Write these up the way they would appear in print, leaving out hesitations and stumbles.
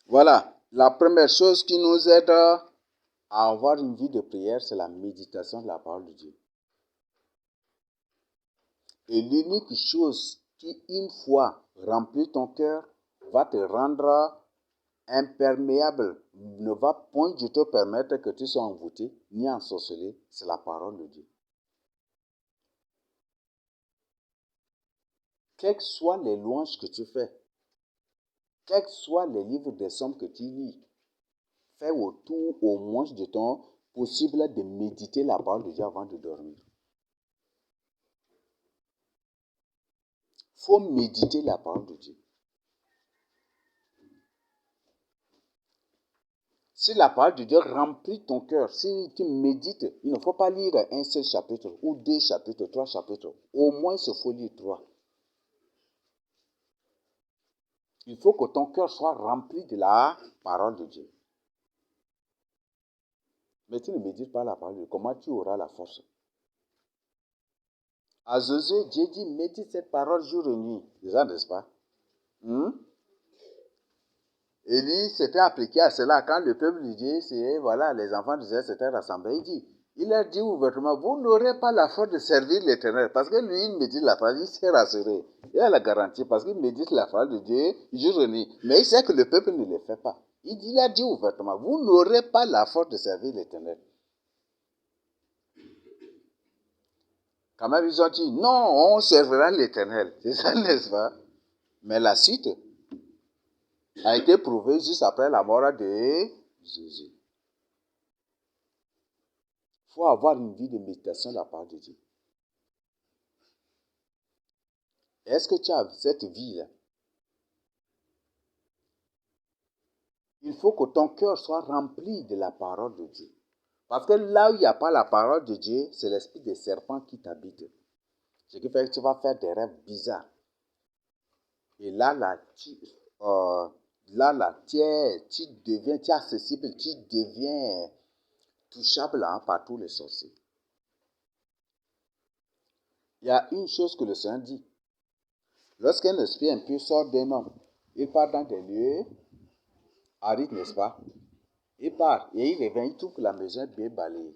Voilà, la première chose qui nous aide à avoir une vie de prière, c'est la méditation de la parole de Dieu. Et l'unique chose qui, une fois remplit ton cœur, va te rendre imperméable, ne va point du tout permettre que tu sois envoûté ni ensorcelé, c'est la parole de Dieu. Quelles que soient les louanges que tu fais, quels que soient les livres des psaumes que tu lis, fais autour au moins de ton possible de méditer la parole de Dieu avant de dormir. Il faut méditer la parole de Dieu. Si la parole de Dieu remplit ton cœur, si tu médites, il ne faut pas lire un seul chapitre, ou 2 chapitres, 3 chapitres. Au moins, il faut lire 3. Il faut que ton cœur soit rempli de la parole de Dieu. Mais tu ne médites pas la parole de Dieu, comment tu auras la force? À Josué, Dieu dit, médite cette parole jour et nuit. Déjà, n'est-ce pas? Élie s'était appliqué à cela quand le peuple de Dieu, voilà, les enfants d'Israël s'étaient rassemblés. Il leur dit ouvertement, vous n'aurez pas la force de servir l'Éternel. Parce que lui, il médite la parole, il s'est rassuré. Il a la garantie parce qu'il médite la parole de Dieu jour et nuit. Mais il sait que le peuple ne le fait pas. Il a dit ouvertement, vous n'aurez pas la force de servir l'Éternel. Quand même, ils ont dit, non, on servira l'Éternel. C'est ça, n'est-ce pas? Mais la suite a été prouvée juste après la mort de Jésus. Il faut avoir une vie de méditation de la parole de Dieu. Est-ce que tu as cette vie-là? Il faut que ton cœur soit rempli de la parole de Dieu. Parce que là où il n'y a pas la parole de Dieu, c'est l'esprit des serpents qui t'habite. Ce qui fait que tu vas faire des rêves bizarres. Et tu es accessible, tu deviens touchable par tous les sorciers. Il y a une chose que le Seigneur dit. Lorsqu'un esprit impur sort d'un homme, il part dans des lieux arides, n'est-ce pas? Il part et il revient, il trouve que la maison est bien balayée.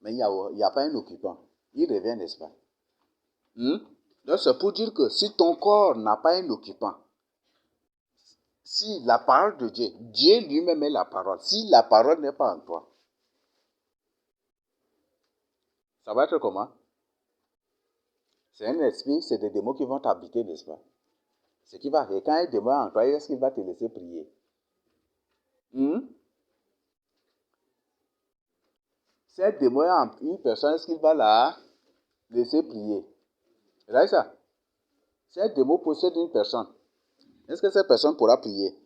Mais il n'y a pas un occupant. Il revient, n'est-ce pas? Donc c'est pour dire que si ton corps n'a pas un occupant, si la parole de Dieu, Dieu lui-même est la parole, si la parole n'est pas en toi, ça va être comment? C'est un esprit, c'est des démons qui vont t'habiter, n'est-ce pas? Ce qui va, et quand un démon est en toi, est-ce qu'il va te laisser prier? Si un démon est en une personne, est-ce qu'il va la laisser prier? C'est ça. Si un démon possède une personne, est-ce que cette personne pourra prier?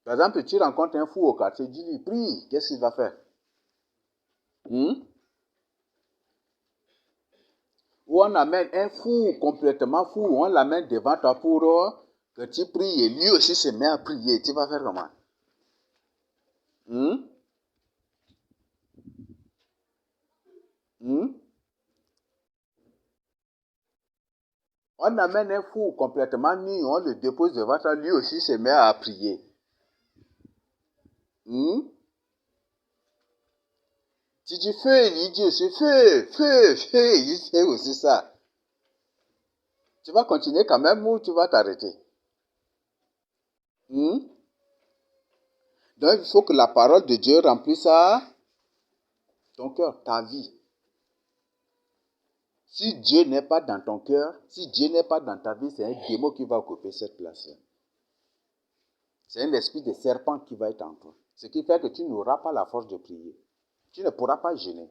Par exemple, tu rencontres un fou au quartier, dis-lui, prie, qu'est-ce qu'il va faire? Ou on amène un fou, complètement fou, on l'amène devant toi pour que tu pries et lui aussi se met à prier. Tu vas faire comment? On amène un fou complètement nu, on le dépose devant toi, lui aussi se met à prier. Tu dis feu, il dit aussi feu, feu, feu, il fait aussi ça. Tu vas continuer quand même ou tu vas t'arrêter? Donc il faut que la parole de Dieu remplisse ton cœur, ta vie. Si Dieu n'est pas dans ton cœur, si Dieu n'est pas dans ta vie, c'est un démon qui va occuper cette place-là. C'est un esprit de serpent qui va être en toi. Ce qui fait que tu n'auras pas la force de prier. Tu ne pourras pas jeûner.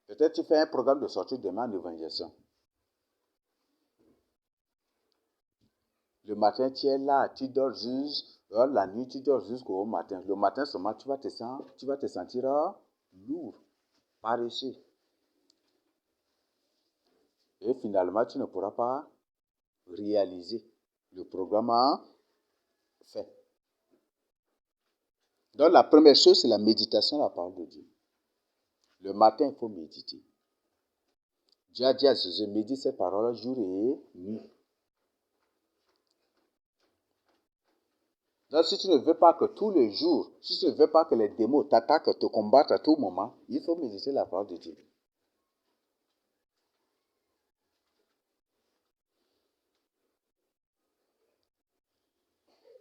Peut-être tu fais un programme de sortie demain en évangélisation. Le matin, tu es là, tu dors juste, la nuit, tu dors jusqu'au matin. Le matin seulement, tu vas te sentir lourd, paresseux. Et finalement, tu ne pourras pas réaliser le programme fait. Donc, la première chose, c'est la méditation de la parole de Dieu. Le matin, il faut méditer. Dieu a dit à Jésus, médite cette parole jour et nuit. Donc, si tu ne veux pas que tous les jours, si tu ne veux pas que les démons t'attaquent, te combattent à tout moment, il faut méditer la parole de Dieu.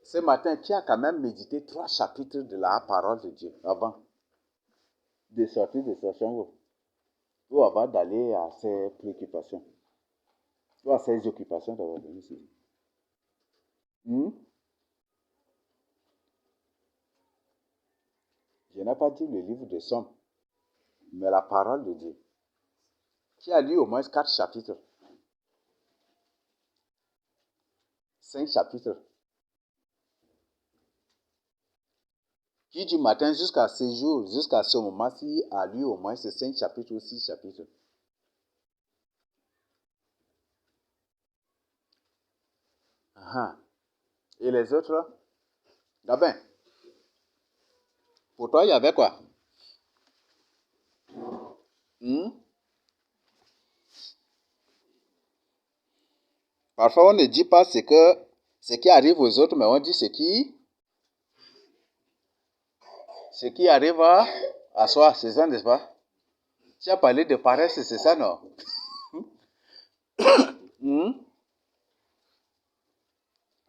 Ce matin, tu as quand même médité 3 chapitres de la parole de Dieu avant de sortir de sa chambre ou avant d'aller à ses préoccupations ou à ses occupations d'avoir venu ici. Je n'ai pas dit le livre de Somme, mais la parole de Dieu. Tu as lu au moins 4 chapitres, 5 chapitres. Qui du matin jusqu'à ce jour, jusqu'à ce moment-ci, a lu au moins ces 5 chapitres ou 6 chapitres. Et les autres? D'abord, pour toi, il y avait quoi? Parfois, on ne dit pas ce qui arrive aux autres, mais on dit ce qui arrive à soi, c'est ça, n'est-ce pas? Tu as parlé de paresse, c'est ça, non?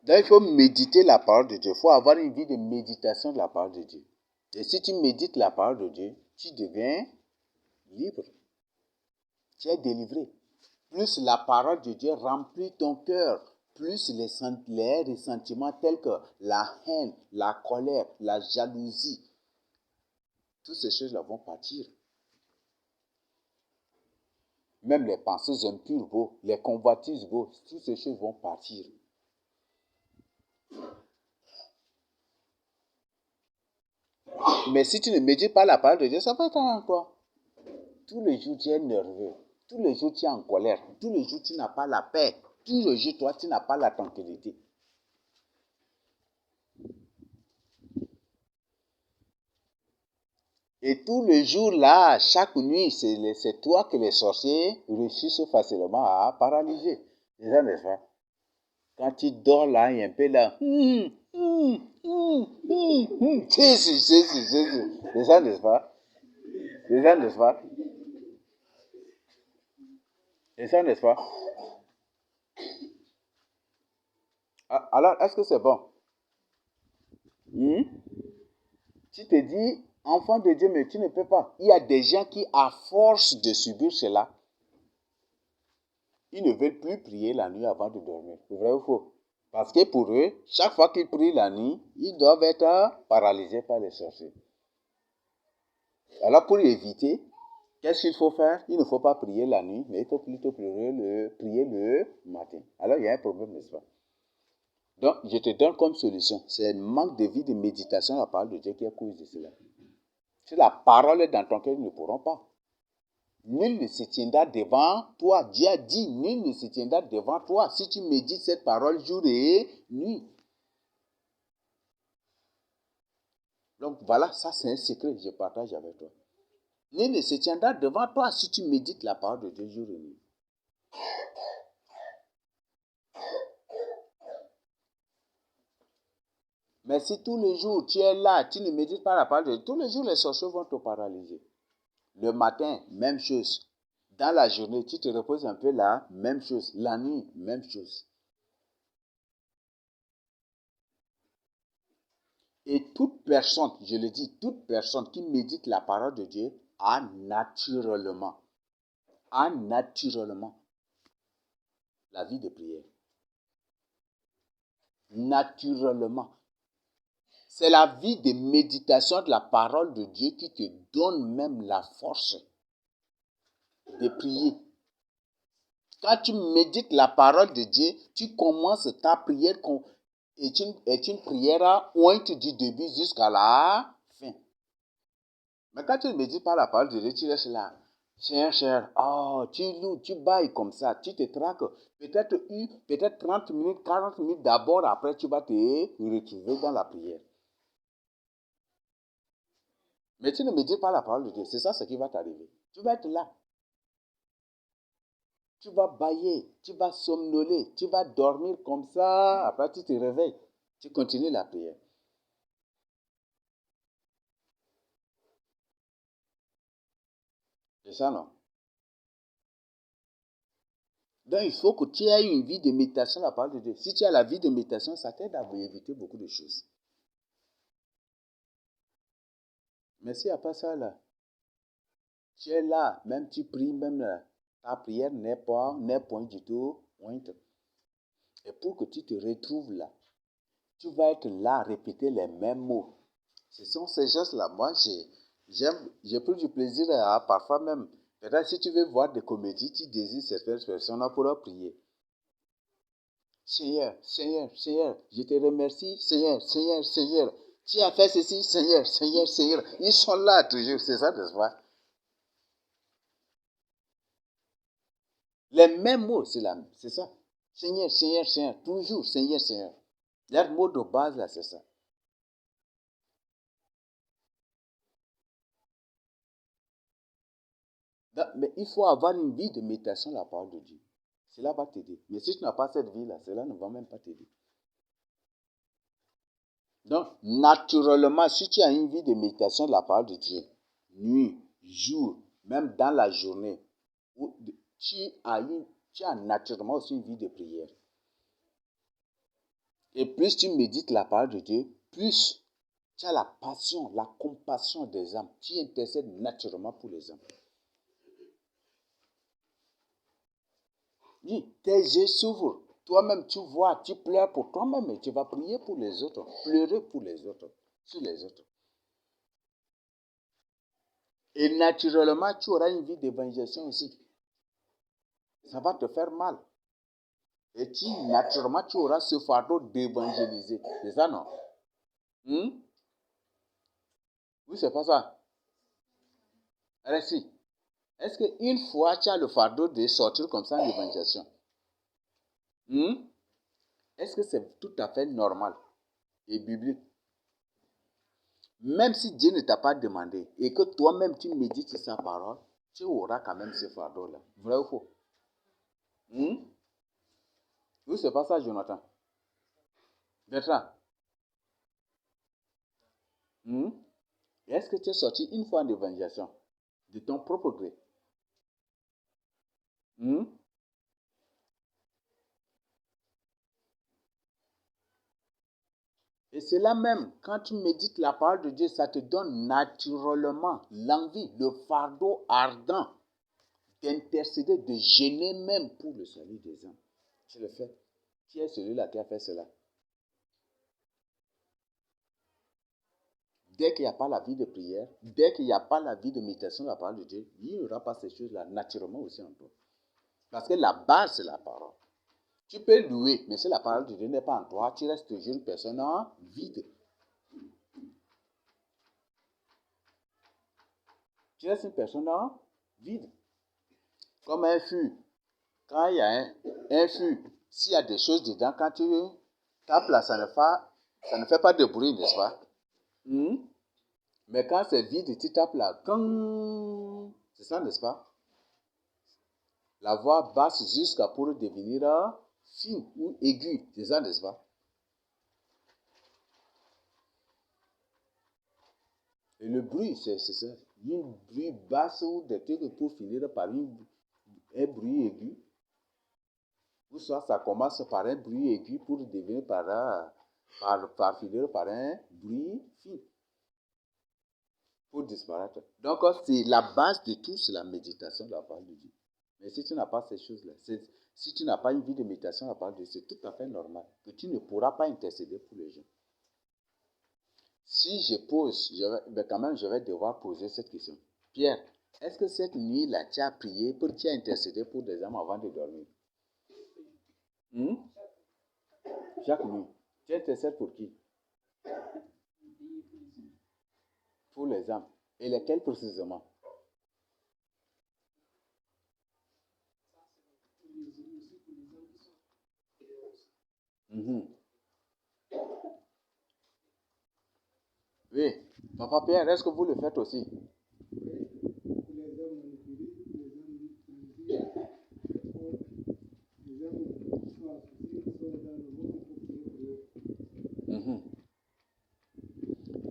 Donc, il faut méditer la parole de Dieu. Il faut avoir une vie de méditation de la parole de Dieu. Et si tu médites la parole de Dieu, tu deviens libre. Tu es délivré. Plus la parole de Dieu remplit ton cœur, plus les ressentiments tels que la haine, la colère, la jalousie, toutes ces choses-là vont partir. Même les pensées impures, les convoitises, toutes ces choses vont partir. Mais si tu ne médites pas la parole de Dieu, ça va être encore. Tous les jours, tu es nerveux. Tous les jours, tu es en colère. Tous les jours, tu n'as pas la paix. Tous les jours, toi, tu n'as pas la tranquillité. Et tous les jours, là, chaque nuit, c'est toi que les sorciers réussissent facilement à paralyser. C'est ça, n'est-ce pas? Quand tu dors là, il y a un peu là. C'est ça, n'est-ce pas? C'est ça, n'est-ce pas? C'est ça, n'est-ce pas? Alors, est-ce que c'est bon? Tu te dis, enfant de Dieu, mais tu ne peux pas. Il y a des gens qui, à force de subir cela, ils ne veulent plus prier la nuit avant de dormir. C'est vrai ou faux? Parce que pour eux, chaque fois qu'ils prient la nuit, ils doivent être paralysés par les sorciers. Alors pour éviter, qu'est-ce qu'il faut faire? Il ne faut pas prier la nuit, mais il faut plutôt prier le matin. Alors il y a un problème, n'est-ce pas? Donc je te donne comme solution, c'est un manque de vie de méditation à la parole de Dieu qui est cause de cela. Si la parole est dans ton cœur, ils ne pourront pas. Nul ne se tiendra devant toi. Dieu a dit, nul ne se tiendra devant toi si tu médites cette parole jour et nuit. Donc voilà, ça c'est un secret que je partage avec toi. Nul ne se tiendra devant toi si tu médites la parole de Dieu jour et nuit. Mais si tous les jours tu es là, tu ne médites pas la parole de Dieu, tous les jours les sorciers vont te paralyser. Le matin, même chose. Dans la journée, tu te reposes un peu là, même chose. La nuit, même chose. Et toute personne, je le dis, toute personne qui médite la parole de Dieu a naturellement la vie de prière. Naturellement. C'est la vie de méditation de la parole de Dieu qui te donne même la force de prier. Quand tu médites la parole de Dieu, tu commences ta prière est une prière ointe du début jusqu'à la fin. Mais quand tu ne médites pas la parole de Dieu, tu restes là. Cher, tu loues, tu bailles comme ça, tu te traques. Peut-être 30 minutes, 40 minutes d'abord, après tu vas te retrouver dans la prière. Mais tu ne médites pas la parole de Dieu, c'est ça ce qui va t'arriver. Tu vas être là. Tu vas bailler, tu vas somnoler, tu vas dormir comme ça, après tu te réveilles, tu continues la prière. C'est ça, non? Donc, il faut que tu aies une vie de méditation, la parole de Dieu. Si tu as la vie de méditation, ça t'aide à éviter beaucoup de choses. Mais s'il n'y a pas ça, là, tu es là, même tu pries, même là, ta prière n'est point du tout pointe. Et pour que tu te retrouves là, tu vas être là à répéter les mêmes mots. Ce sont ces choses-là. Moi, j'ai pris du plaisir à parfois même. Peut-être si tu veux voir des comédies, tu désires certaines personnes pour leur prier. Seigneur, Seigneur, Seigneur, je te remercie, Seigneur, Seigneur, Seigneur. Tu as fait ceci, Seigneur, Seigneur, Seigneur. Ils sont là toujours, c'est ça, n'est-ce pas? Les mêmes mots, c'est ça. Seigneur, Seigneur, Seigneur, toujours Seigneur, Seigneur. Leur mot de base, là, c'est ça. Mais il faut avoir une vie de méditation, la parole de Dieu. Cela va t'aider. Mais si tu n'as pas cette vie-là, cela ne va même pas t'aider. Donc, naturellement, si tu as une vie de méditation de la parole de Dieu, nuit, jour, même dans la journée, tu as naturellement aussi une vie de prière. Et plus tu médites la parole de Dieu, plus tu as la passion, la compassion des âmes. Tu intercèdes naturellement pour les âmes. Oui, tes yeux s'ouvrent. Toi-même, tu vois, tu pleures pour toi-même et tu vas prier pour les autres, pleurer pour les autres, sur les autres. Et naturellement, tu auras une vie d'évangélisation aussi. Ça va te faire mal. Et naturellement, tu auras ce fardeau d'évangéliser. C'est ça, non? Oui, c'est pas ça. Alors, si. Est-ce qu'une fois, tu as le fardeau de sortir comme ça en évangélisation? Est-ce que c'est tout à fait normal et biblique? Même si Dieu ne t'a pas demandé et que toi-même tu médites sa parole, tu auras quand même ce fardeau-là. Vrai ou faux? Oui, c'est pas ça, Jonathan. Bertrand. Est-ce que tu es sorti une fois en évangélisation de ton propre gré? Et c'est là même, quand tu médites la parole de Dieu, ça te donne naturellement l'envie, le fardeau ardent d'intercéder, de gêner même pour le salut des âmes. Tu le fais. Qui est celui-là qui a fait cela? Dès qu'il n'y a pas la vie de prière, dès qu'il n'y a pas la vie de méditation de la parole de Dieu, il n'y aura pas ces choses-là naturellement aussi en toi. Parce que la base, c'est la parole. Tu peux louer, mais si la parole de Dieu n'est pas en toi, tu restes toujours une personne vide. Tu restes une personne vide. Comme un fût. Quand il y a un fût, s'il y a des choses dedans, quand tu tapes là, ça ne fait pas de bruit, n'est-ce pas? Mais quand c'est vide, tu tapes là, c'est ça, n'est-ce pas? La voix basse jusqu'à pour devenir fine ou aiguë, c'est ça, n'est-ce pas? Et le bruit, c'est ça. Une bruit basse ou des trucs pour finir par un bruit aigu. Ou soit ça commence par un bruit aigu pour devenir par finir par un bruit fin. Pour disparaître. Donc, c'est la base de tout, c'est la méditation de la parole de Dieu. Mais si tu n'as pas ces choses-là, si tu n'as pas une vie de méditation de la parole de Dieu, c'est tout à fait normal que tu ne pourras pas intercéder pour les gens. Si je pose, quand même, je vais devoir poser cette question. Pierre, est-ce que cette nuit-là, tu as prié, tu as intercédé pour des âmes avant de dormir? Chaque nuit. Tu intercèdes pour qui? Pour les âmes. Et lesquelles précisément? Oui. Papa Pierre, est-ce que vous le faites aussi?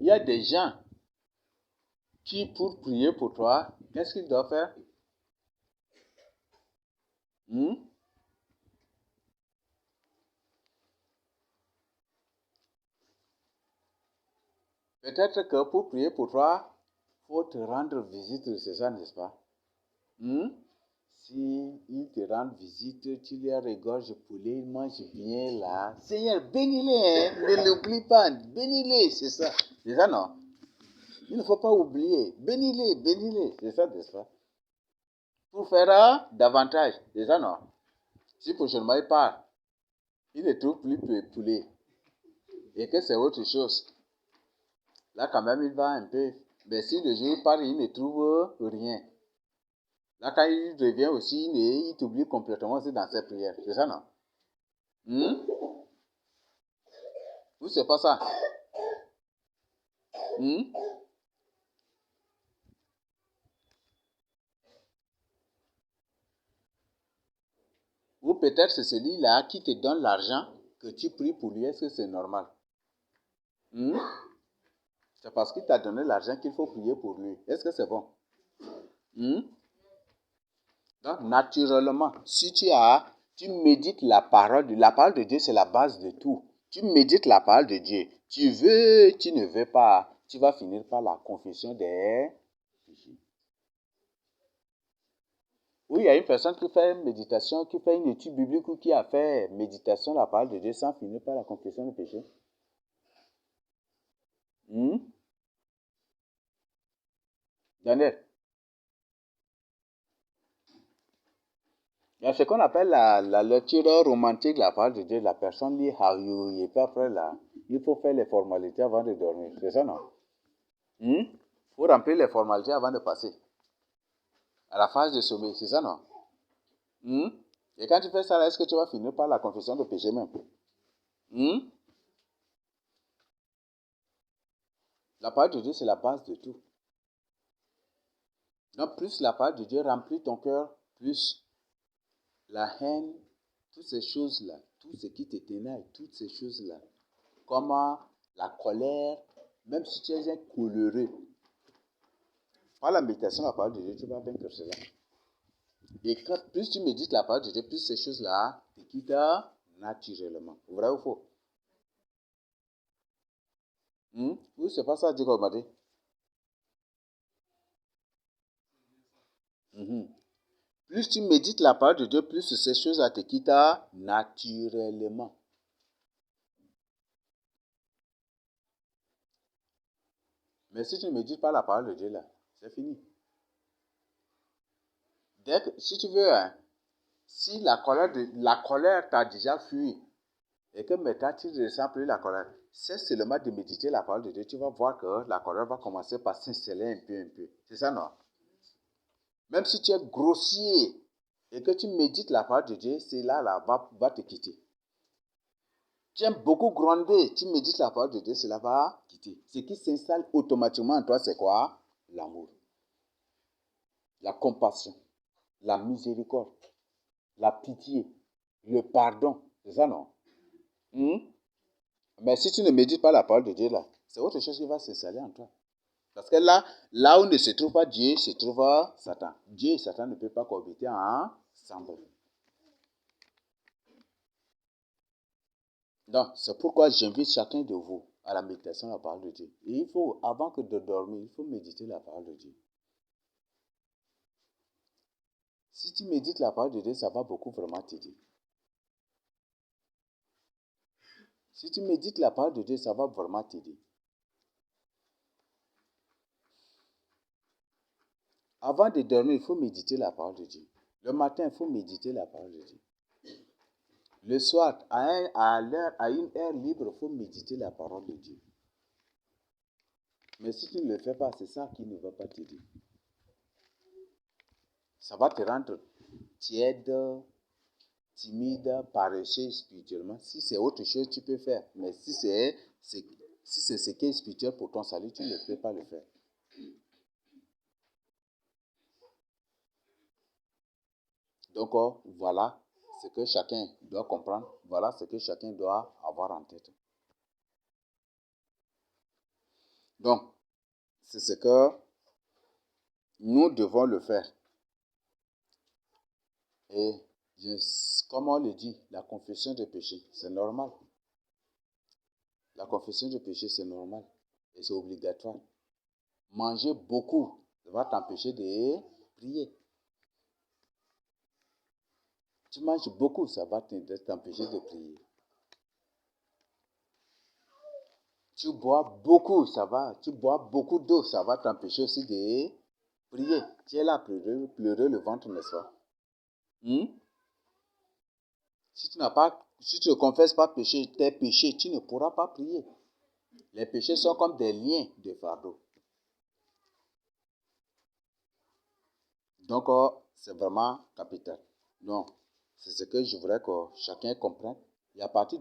Il y a des gens qui, pour prier pour toi, qu'est-ce qu'ils doivent faire? Hmm? Peut-être que pour prier pour toi, il faut te rendre visite, c'est ça, n'est-ce pas? Hmm? Si il te rend visite, tu leur regorges poulet, ils mangent bien là. Seigneur, bénis-les, hein, ne l'oublie pas, bénis-les, c'est ça. C'est ça, non? Il ne faut pas oublier. Bénis-les, bénis-les, c'est ça, n'est-ce pas? Pour faire davantage, c'est ça, non? Si prochainement il part, il ne trouve plus poulet et que c'est autre chose. Là, quand même, il va un peu. Mais si le jour part, il ne trouve rien. Là, quand il revient aussi, il t'oublie complètement aussi dans ses prières. C'est ça, non? Hmm? Ou c'est pas ça? Hmm? Ou peut-être c'est celui-là qui te donne l'argent que tu pries pour lui. Est-ce que c'est normal? Hmm? C'est parce qu'il t'a donné l'argent qu'il faut prier pour lui. Est-ce que c'est bon? Hmm? Donc, naturellement, si tu médites la parole de Dieu, c'est la base de tout. Tu médites la parole de Dieu. Tu veux, tu ne veux pas, tu vas finir par la confession des péchés. Oui, il y a une personne qui fait une méditation, qui fait une étude biblique ou qui a fait méditation la parole de Dieu sans finir par la confession des péchés. Hmm? Daniel, il y a ce qu'on appelle la lecture romantique de la parole de Dieu. La personne lit et puis après là, il faut faire les formalités avant de dormir. C'est ça, non? Il faut remplir les formalités avant de passer à la phase de sommeil. C'est ça, non? Hmm? Et quand tu fais ça, est-ce que tu vas finir par la confession de péché même? Hmm? La parole de Dieu, c'est la base de tout. Donc, plus la parole de Dieu remplit ton cœur, plus la haine, toutes ces choses-là, tout ce qui te ténèbre, toutes ces choses-là, comme la colère, même si tu es un coléreux, par la méditation de la parole de Dieu, tu vas vaincre cela. Et quand plus tu médites la parole de Dieu, plus ces choses-là te quittent naturellement. Vrai ou faux? Oui, c'est pas ça, Dieu m'a dit. Mhm. Plus tu médites la parole de Dieu, plus ces choses-là te quittent naturellement. Mais si tu ne médites pas la parole de Dieu, là, c'est fini. Si tu veux, hein, si la colère t'a déjà fui et que maintenant tu ne ressens plus la colère, c'est seulement de méditer la parole de Dieu. Tu vas voir que la colère va commencer par s'installer un peu, un peu. C'est ça, non? Même si tu es grossier et que tu médites la parole de Dieu, c'est là, va te quitter. Tu aimes beaucoup gronder, tu médites la parole de Dieu, cela va quitter. Ce qui s'installe automatiquement en toi, c'est quoi? L'amour, la compassion, la miséricorde, la pitié, le pardon. C'est ça, non? Hmm? Mais si tu ne médites pas la parole de Dieu, là, c'est autre chose qui va s'installer en toi. Parce que là où ne se trouve pas Dieu, se trouve Satan. Dieu et Satan ne peuvent pas cohabiter ensemble. Donc, c'est pourquoi j'invite chacun de vous à la méditation de la parole de Dieu. Et il faut, avant que de dormir, il faut méditer la parole de Dieu. Si tu médites la parole de Dieu, ça va beaucoup vraiment t'aider. Si tu médites la parole de Dieu, ça va vraiment t'aider. Avant de dormir, il faut méditer la parole de Dieu. Le matin, il faut méditer la parole de Dieu. Le soir, à une heure libre, il faut méditer la parole de Dieu. Mais si tu ne le fais pas, c'est ça qui ne va pas t'aider. Ça va te rendre tiède, timide, paresseux spirituellement. Si c'est autre chose, tu peux faire. Mais si c'est ce qui est spirituel pour ton salut, tu ne peux pas le faire. Donc, voilà ce que chacun doit comprendre. Voilà ce que chacun doit avoir en tête. Donc, c'est ce que nous devons le faire. Et Comme on le dit, la confession de péché, c'est normal. La confession de péché, c'est normal. Et c'est obligatoire. Manger beaucoup, ça va t'empêcher de prier. Tu manges beaucoup, ça va t'empêcher de prier. Tu bois beaucoup, tu bois beaucoup d'eau, ça va t'empêcher aussi de prier. Tu es là à pleurer le ventre, n'est-ce pas? Si tu ne confesses pas tes péchés, tu ne pourras pas prier. Les péchés sont comme des liens de fardeau. Donc, c'est vraiment capital. Donc, c'est ce que je voudrais que chacun comprenne. Et à partir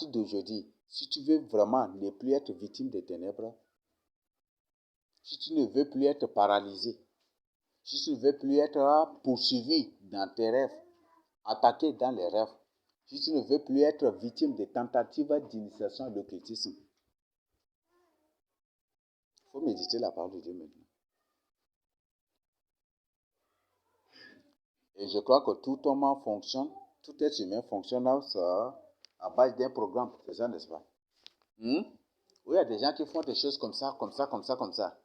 d'aujourd'hui, si tu veux vraiment ne plus être victime des ténèbres, si tu ne veux plus être paralysé, si tu ne veux plus être poursuivi dans tes rêves, attaqué dans les rêves, si tu ne veux plus être victime des tentatives d'initiation à l'occultisme, il faut méditer la parole de Dieu maintenant. Et je crois que tout homme fonctionne, tout être humain fonctionne à base d'un programme, c'est ça, n'est-ce pas? Oui, il y a des gens qui font des choses comme ça, comme ça, comme ça, comme ça.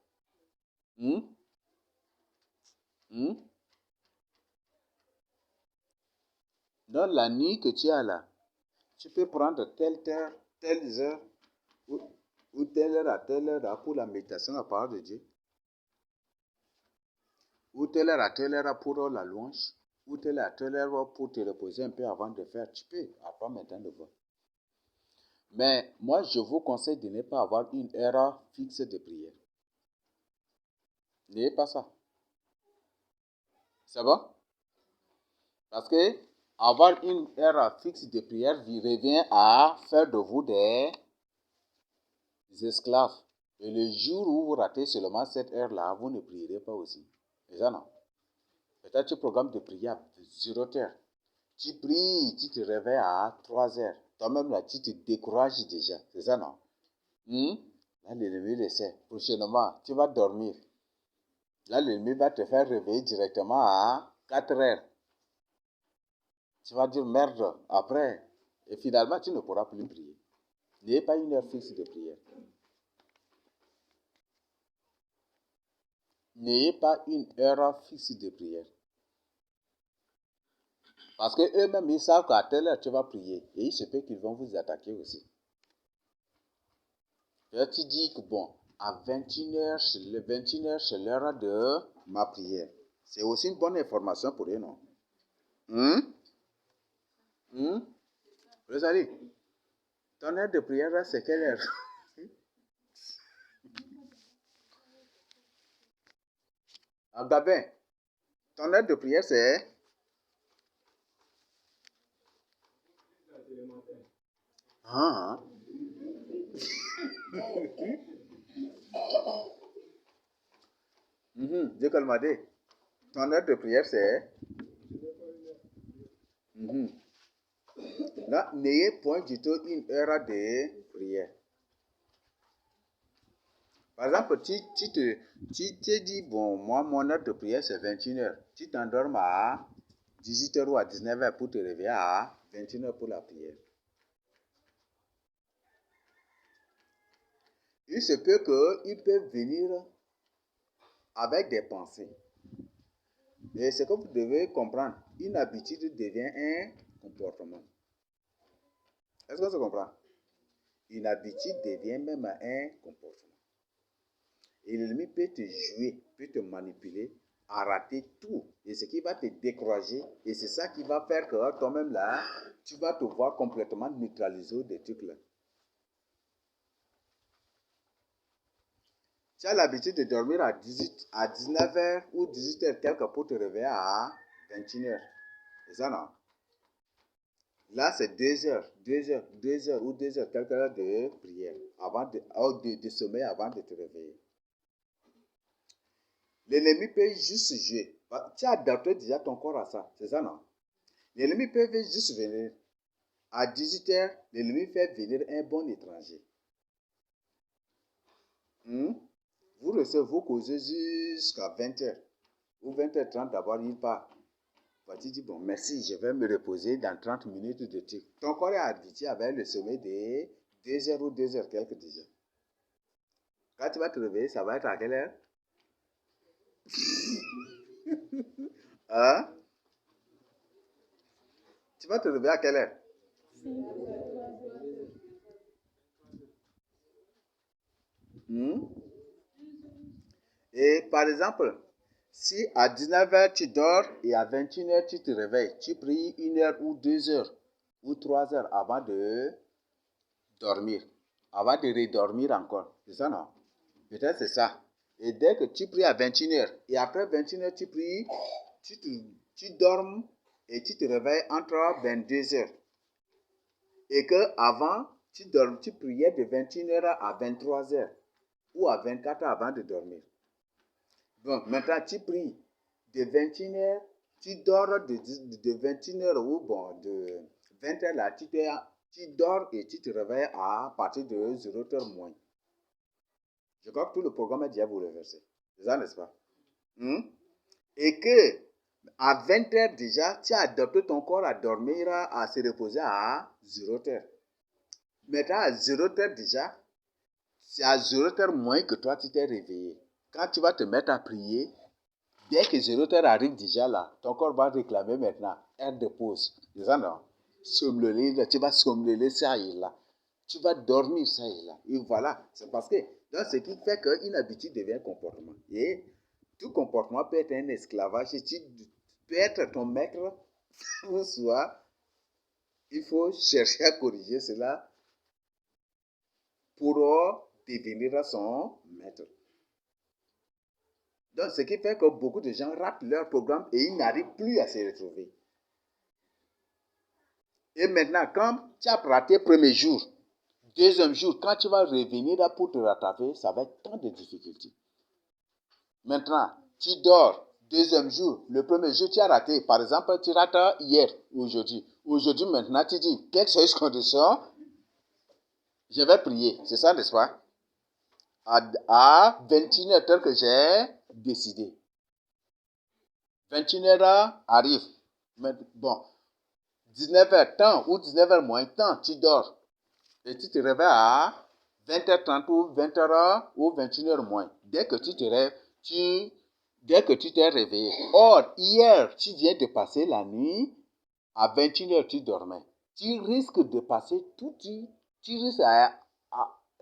Dans la nuit que tu as là, tu peux prendre telle heure, ou telle heure à telle heure là, pour la méditation, la parole de Dieu. Ou telle heure à telle heure pour la louange. Ou telle heure à telle heure pour te reposer un peu avant de faire. Tu peux, à toi maintenant de voir. Mais moi, je vous conseille de ne pas avoir une heure fixe de prière. N'ayez pas ça. C'est bon? Parce que avoir une heure fixe de prière revient à faire de vous des esclaves. Et le jour où vous ratez seulement cette heure-là, vous ne prierez pas aussi. C'est ça, non? Peut-être tu programmes de prier à 0h. Tu pries, tu te réveilles à 3h. Toi-même là, tu te décourages déjà. C'est ça, non? Là, l'ennemi le sait. Prochainement, tu vas dormir. Là, l'ennemi va te faire réveiller directement à 4h. Tu vas dire merde après. Et finalement, tu ne pourras plus prier. N'ayez pas une heure fixe de prière. N'ayez pas une heure fixe de prière. Parce qu'eux-mêmes, ils savent qu'à telle heure, tu vas prier. Et il se peut qu'ils vont vous attaquer aussi. Et tu dis que bon, à 21h, c'est l'heure de ma prière. C'est aussi une bonne information pour eux, non? Rosalie, ton heure de prière, c'est quelle heure? En Gabin, ton heure de prière, c'est... Ah, Dieu qu'elle m'a dit. Ton heure de prière, c'est... Là, n'ayez point du tout une heure de prière. Par exemple, tu te dis, bon, moi, mon heure de prière, c'est 21h. Tu t'endormes à 18h ou à 19h pour te réveiller à 21h pour la prière. Il se peut qu'ils peuvent venir avec des pensées. Et ce que vous devez comprendre, une habitude devient un comportement. Est-ce que ça comprend? Une habitude devient même un comportement. Et l'ennemi peut te jouer, peut te manipuler, à rater tout. Et ce qui va te décourager, et c'est ça qui va faire que toi-même là, tu vas te voir complètement neutralisé des trucs là. Tu as l'habitude de dormir à 19h ou 18h quelque pour te réveiller à 21h. C'est ça, non? Là, c'est 2 heures ou 2 heures, quelques heures de prière, de sommeil avant de te réveiller. L'ennemi peut juste jouer. Tu as adapté déjà ton corps à ça, c'est ça, non? L'ennemi peut juste venir. À 18h, l'ennemi fait venir un bon étranger. Vous recevez vos causez jusqu'à 20h ou 20h30 d'abord, il part. Bah, tu dis, bon, merci, je vais me reposer dans 30 minutes de tic. Ton corps est habitué avec le sommeil de 2 heures ou 2 heures quelques déjà. Quand tu vas te réveiller, ça va être à quelle heure? Hein? Tu vas te réveiller à quelle heure? Hmm? Et par exemple, si à 19h tu dors et à 21h tu te réveilles, tu pries 1 heure ou 2 heures ou 3 heures avant de dormir, avant de redormir encore. C'est ça, non? Peut-être c'est ça. Et dès que tu pries à 21h et après 21h tu pries, tu dormes et tu te réveilles entre 22h. Et que avant, tu priais de 21h à 23h ou à 24h avant de dormir. Donc maintenant tu pries de 21h, tu dors de 21h ou bon, de 20h là, tu dors et tu te réveilles à partir de 0h moins. Je crois que tout le programme est déjà bouleversé. C'est ça, n'est-ce pas? Et que à 20h déjà, tu as adopté ton corps à dormir, à se reposer à 0h. Maintenant, à 0h déjà, c'est à 0h moins que toi, tu t'es réveillé. Quand tu vas te mettre à prier, dès que 0h arrive déjà là, ton corps va réclamer maintenant heure de pause. C'est ça, non? Somnoler, tu vas somnoler ça et là. Tu vas dormir ça et là. Et voilà. C'est parce que, donc, ce qui fait qu'une habitude devient comportement. Et tout comportement peut être un esclavage. Tu peux être ton maître ou soit il faut chercher à corriger cela pour devenir son maître. Donc, ce qui fait que beaucoup de gens ratent leur programme et ils n'arrivent plus à se retrouver. Et maintenant, quand tu as raté le premier jour, deuxième jour, quand tu vas revenir là pour te rattraper, ça va être tant de difficultés. Maintenant, tu dors, deuxième jour, le premier jour, tu as raté. Par exemple, tu rates hier, aujourd'hui. Aujourd'hui, maintenant, tu dis, quelles sont les conditions? Je vais prier. C'est ça, n'est-ce pas? À 21h, tel que j'ai décidé. 21h arrive. Mais, bon, 19h, temps ou 19h moins temps, tu dors. Et tu te réveilles à 20h30 ou 20h ou 21h moins. Dès que tu te réveilles, dès que tu t'es réveillé. Or, hier, tu viens de passer la nuit, à 21h, tu dormais. Tu risques de passer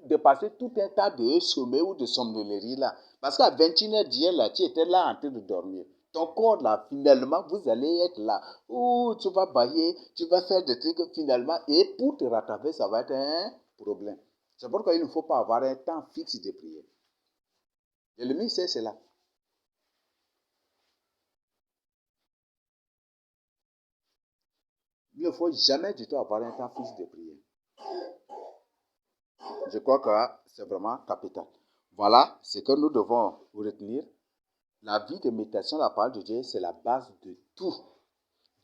de passer tout un tas de sommeil ou de somnollerie là. Parce qu'à 21h d'hier, là, tu étais là en train de dormir. Ton corps, là, finalement, vous allez être là. Oh, tu vas bailler, tu vas faire des trucs finalement. Et pour te rattraper, ça va être un problème. C'est pourquoi il ne faut pas avoir un temps fixe de prière. Et le ministère, c'est là. Il ne faut jamais du tout avoir un temps fixe de prière. Je crois que c'est vraiment capital. Voilà ce que nous devons retenir. La vie de méditation, la parole de Dieu, c'est la base de tout,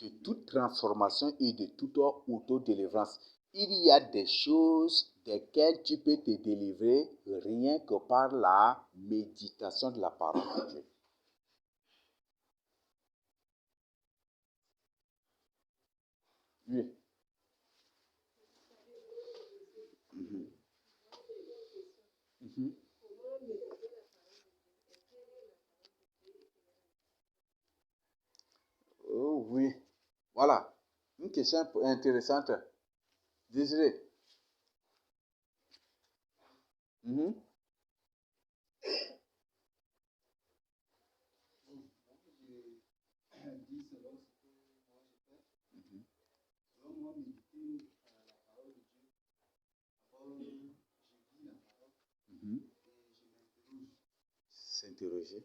de toute transformation et de toute autodélivrance. Il y a des choses desquelles tu peux te délivrer rien que par la méditation de la parole de Dieu. Oui. Mhm. Mhm. Oh oui. Voilà. Une question intéressante. Désiré. Mhm. Mhm. Mhm. S'interroger.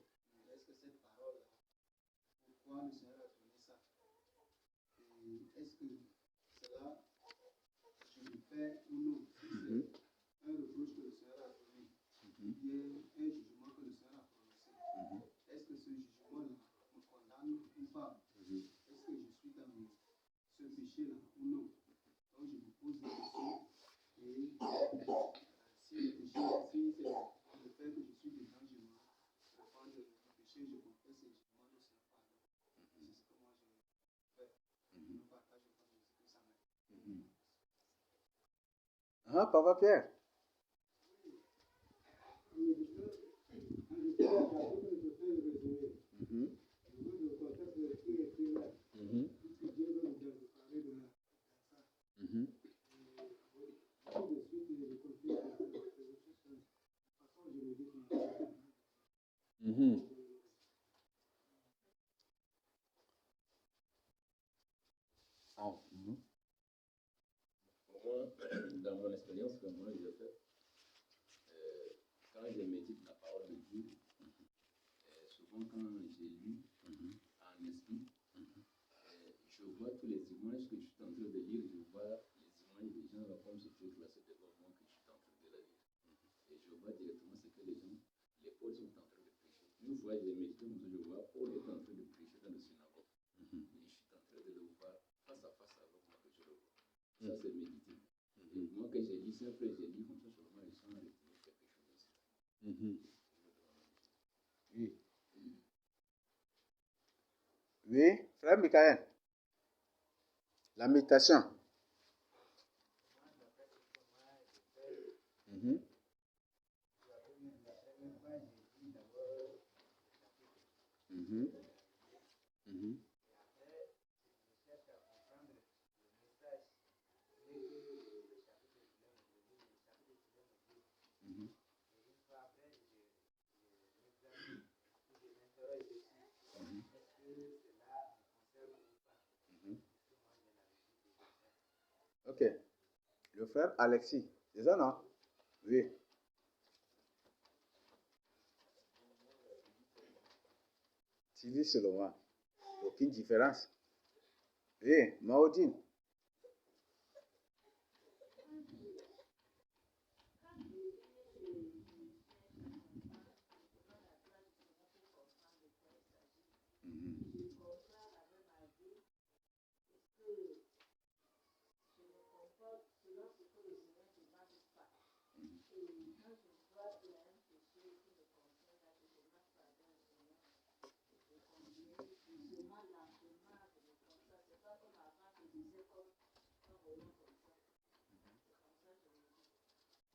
Mhm. Mhm. Mhm. Ah, Papa Pierre. Mhm. Mhm. Mhm. Mhm. Ah, mhm. Moi, dans mon expérience que moi j'ai fait, quand je médite la parole de Dieu, souvent quand j'ai lu en esprit, je vois tous les images que je suis en train de lire, je vois les images des gens là, comme ce truc-là, c'est devant moi que je suis en train de la lire. Et je vois directement ce que les gens, les pauvres sont en train de prêcher. Une fois, j'ai médité, je vois Paul est en train de prêcher dans le synagogue. Et je suis en train de le voir face à face avec moi que je le vois. Ça, c'est méditer. Et moi, que j'ai dit ça, après, j'ai dit comme ça, seulement ils sont en train de quelque chose ici. Mhm. Oui. Oui, frère Michael, la méditation. Mhm. Mhm. Mhm. Mhm. Mhm. Mhm. Ok. Le frère Alexis, c'est ça, non? Oui. Sylvie selon moi. Aucune différence. Oui, Maudine. Mhm.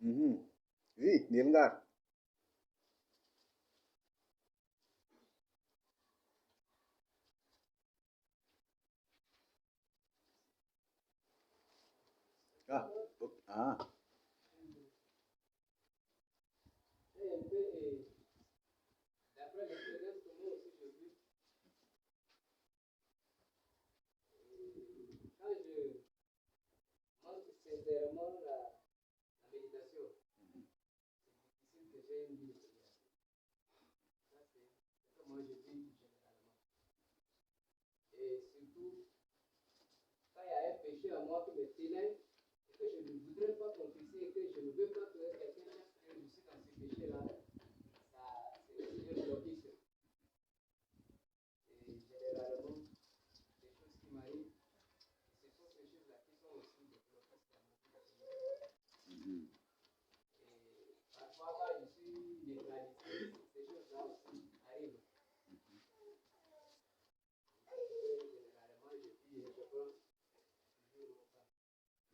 Mhm. Oui, Nilgar. Ah, ah. Mhm.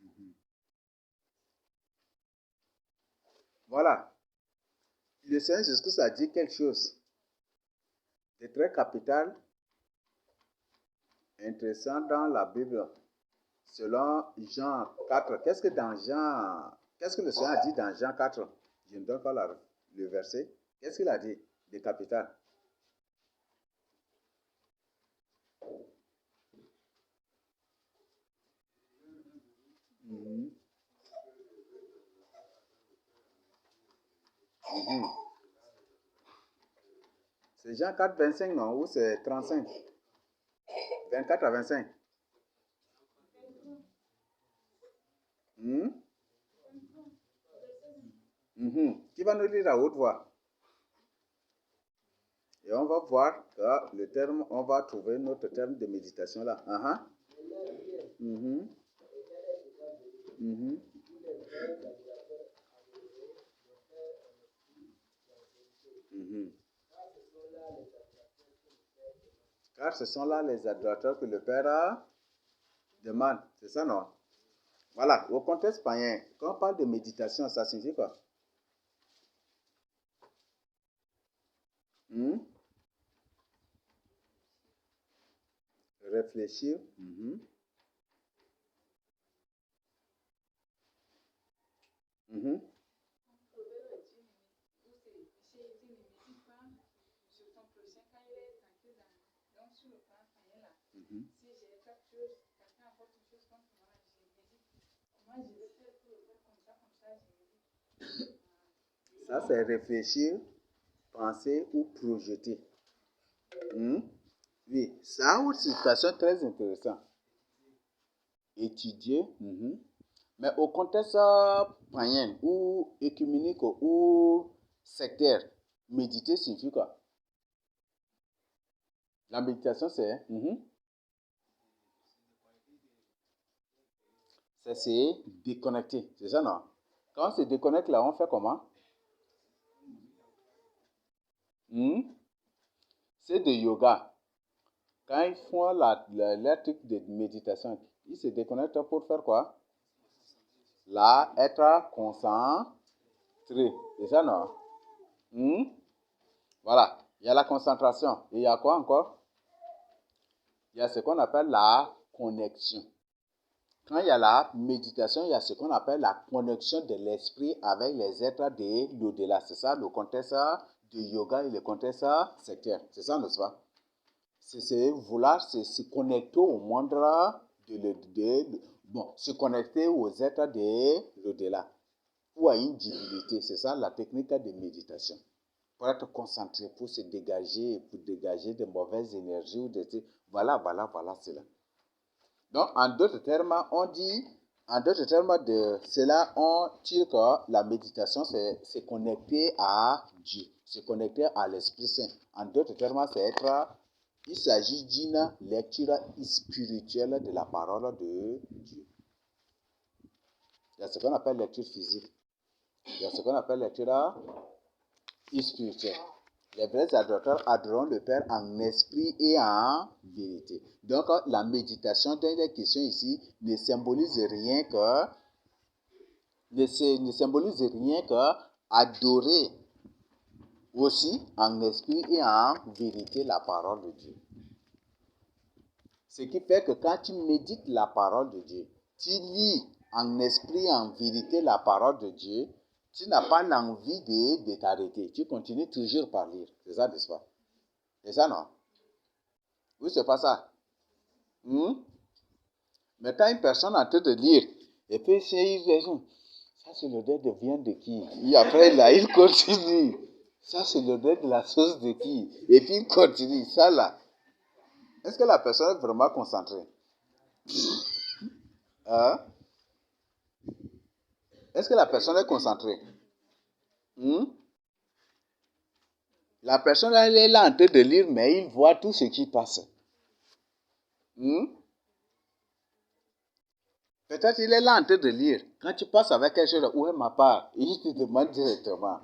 Mhm. Voilà. Le Seigneur Jésus-Christ a dit quelque chose de très capital, intéressant dans la Bible. Selon Jean 4, qu'est-ce que le Seigneur a dit dans Jean 4? Je ne donne pas le verset. Qu'est-ce qu'il a dit de capital? Mhm. Mhm. C'est Jean 4, 25, non? Ou c'est 35? 24 à 25. Mhm. Mhm. Qui va nous lire à haute voix? Et on va voir que le terme, on va trouver notre terme de méditation là. Mhm. Mhm. Mhm. Car ce sont là les adorateurs que le Père demande. C'est ça, non? Voilà, au contexte païen, quand on parle de méditation, ça signifie quoi? Hmm? Réfléchir. Mhm. Mhm. Mhm. Ça, c'est réfléchir, penser ou projeter. Hmm? Oui, ça a une situation très intéressante. Étudier. Mhm. Mais au contexte païen ou écuménique ou sectaire, méditer signifie quoi? La méditation, c'est c'est se déconnecter. C'est ça, non? Quand on se déconnecte là, on fait comment? Hmm? C'est de yoga. Quand ils font la truc de méditation, ils se déconnectent pour faire quoi? Là, être concentré. C'est ça, non? Hmm? Voilà. Il y a la concentration. Et il y a quoi encore? Il y a ce qu'on appelle la connexion. Quand il y a la méditation, il y a ce qu'on appelle la connexion de l'esprit avec les êtres de l'au-delà. C'est ça le contexte de yoga et le contexte sectaire. C'est ça, n'est-ce pas? C'est vouloir se connecter au monde bon, se connecter aux êtres de l'au-delà ou à une divinité. C'est ça la technique de méditation. Pour être concentré, pour se dégager, pour dégager de mauvaises énergies ou voilà, c'est là. Donc, en d'autres termes, on dit, en d'autres termes de cela, on tire que la méditation, c'est se connecter à Dieu, se connecter à l'Esprit Saint. En d'autres termes, il s'agit d'une lecture spirituelle de la parole de Dieu. Il y a ce qu'on appelle lecture physique. Il y a ce qu'on appelle lecture spirituelle. Les vrais adorateurs adoreront le Père en esprit et en vérité. Donc, la méditation dans les questions ici ne symbolise rien que adorer aussi en esprit et en vérité la parole de Dieu. Ce qui fait que quand tu médites la parole de Dieu, tu lis en esprit et en vérité la parole de Dieu, tu n'as pas l'envie de t'arrêter. Tu continues toujours par lire. C'est ça, n'est-ce pas? C'est ça, non? Oui, c'est pas ça. Mais quand une personne est en train de lire, et puis il raisonne, ça c'est l'odeur de viande de qui? Et après là, il continue. Ça c'est l'odeur de la sauce de qui? Et puis il continue. Ça là. Est-ce que la personne est vraiment concentrée? Hein? Est-ce que la personne est concentrée? La personne elle est là en train de lire, mais il voit tout ce qui passe. Peut-être il est là en train de lire. Quand tu passes avec quelque chose, où est ma part? Il te demande directement.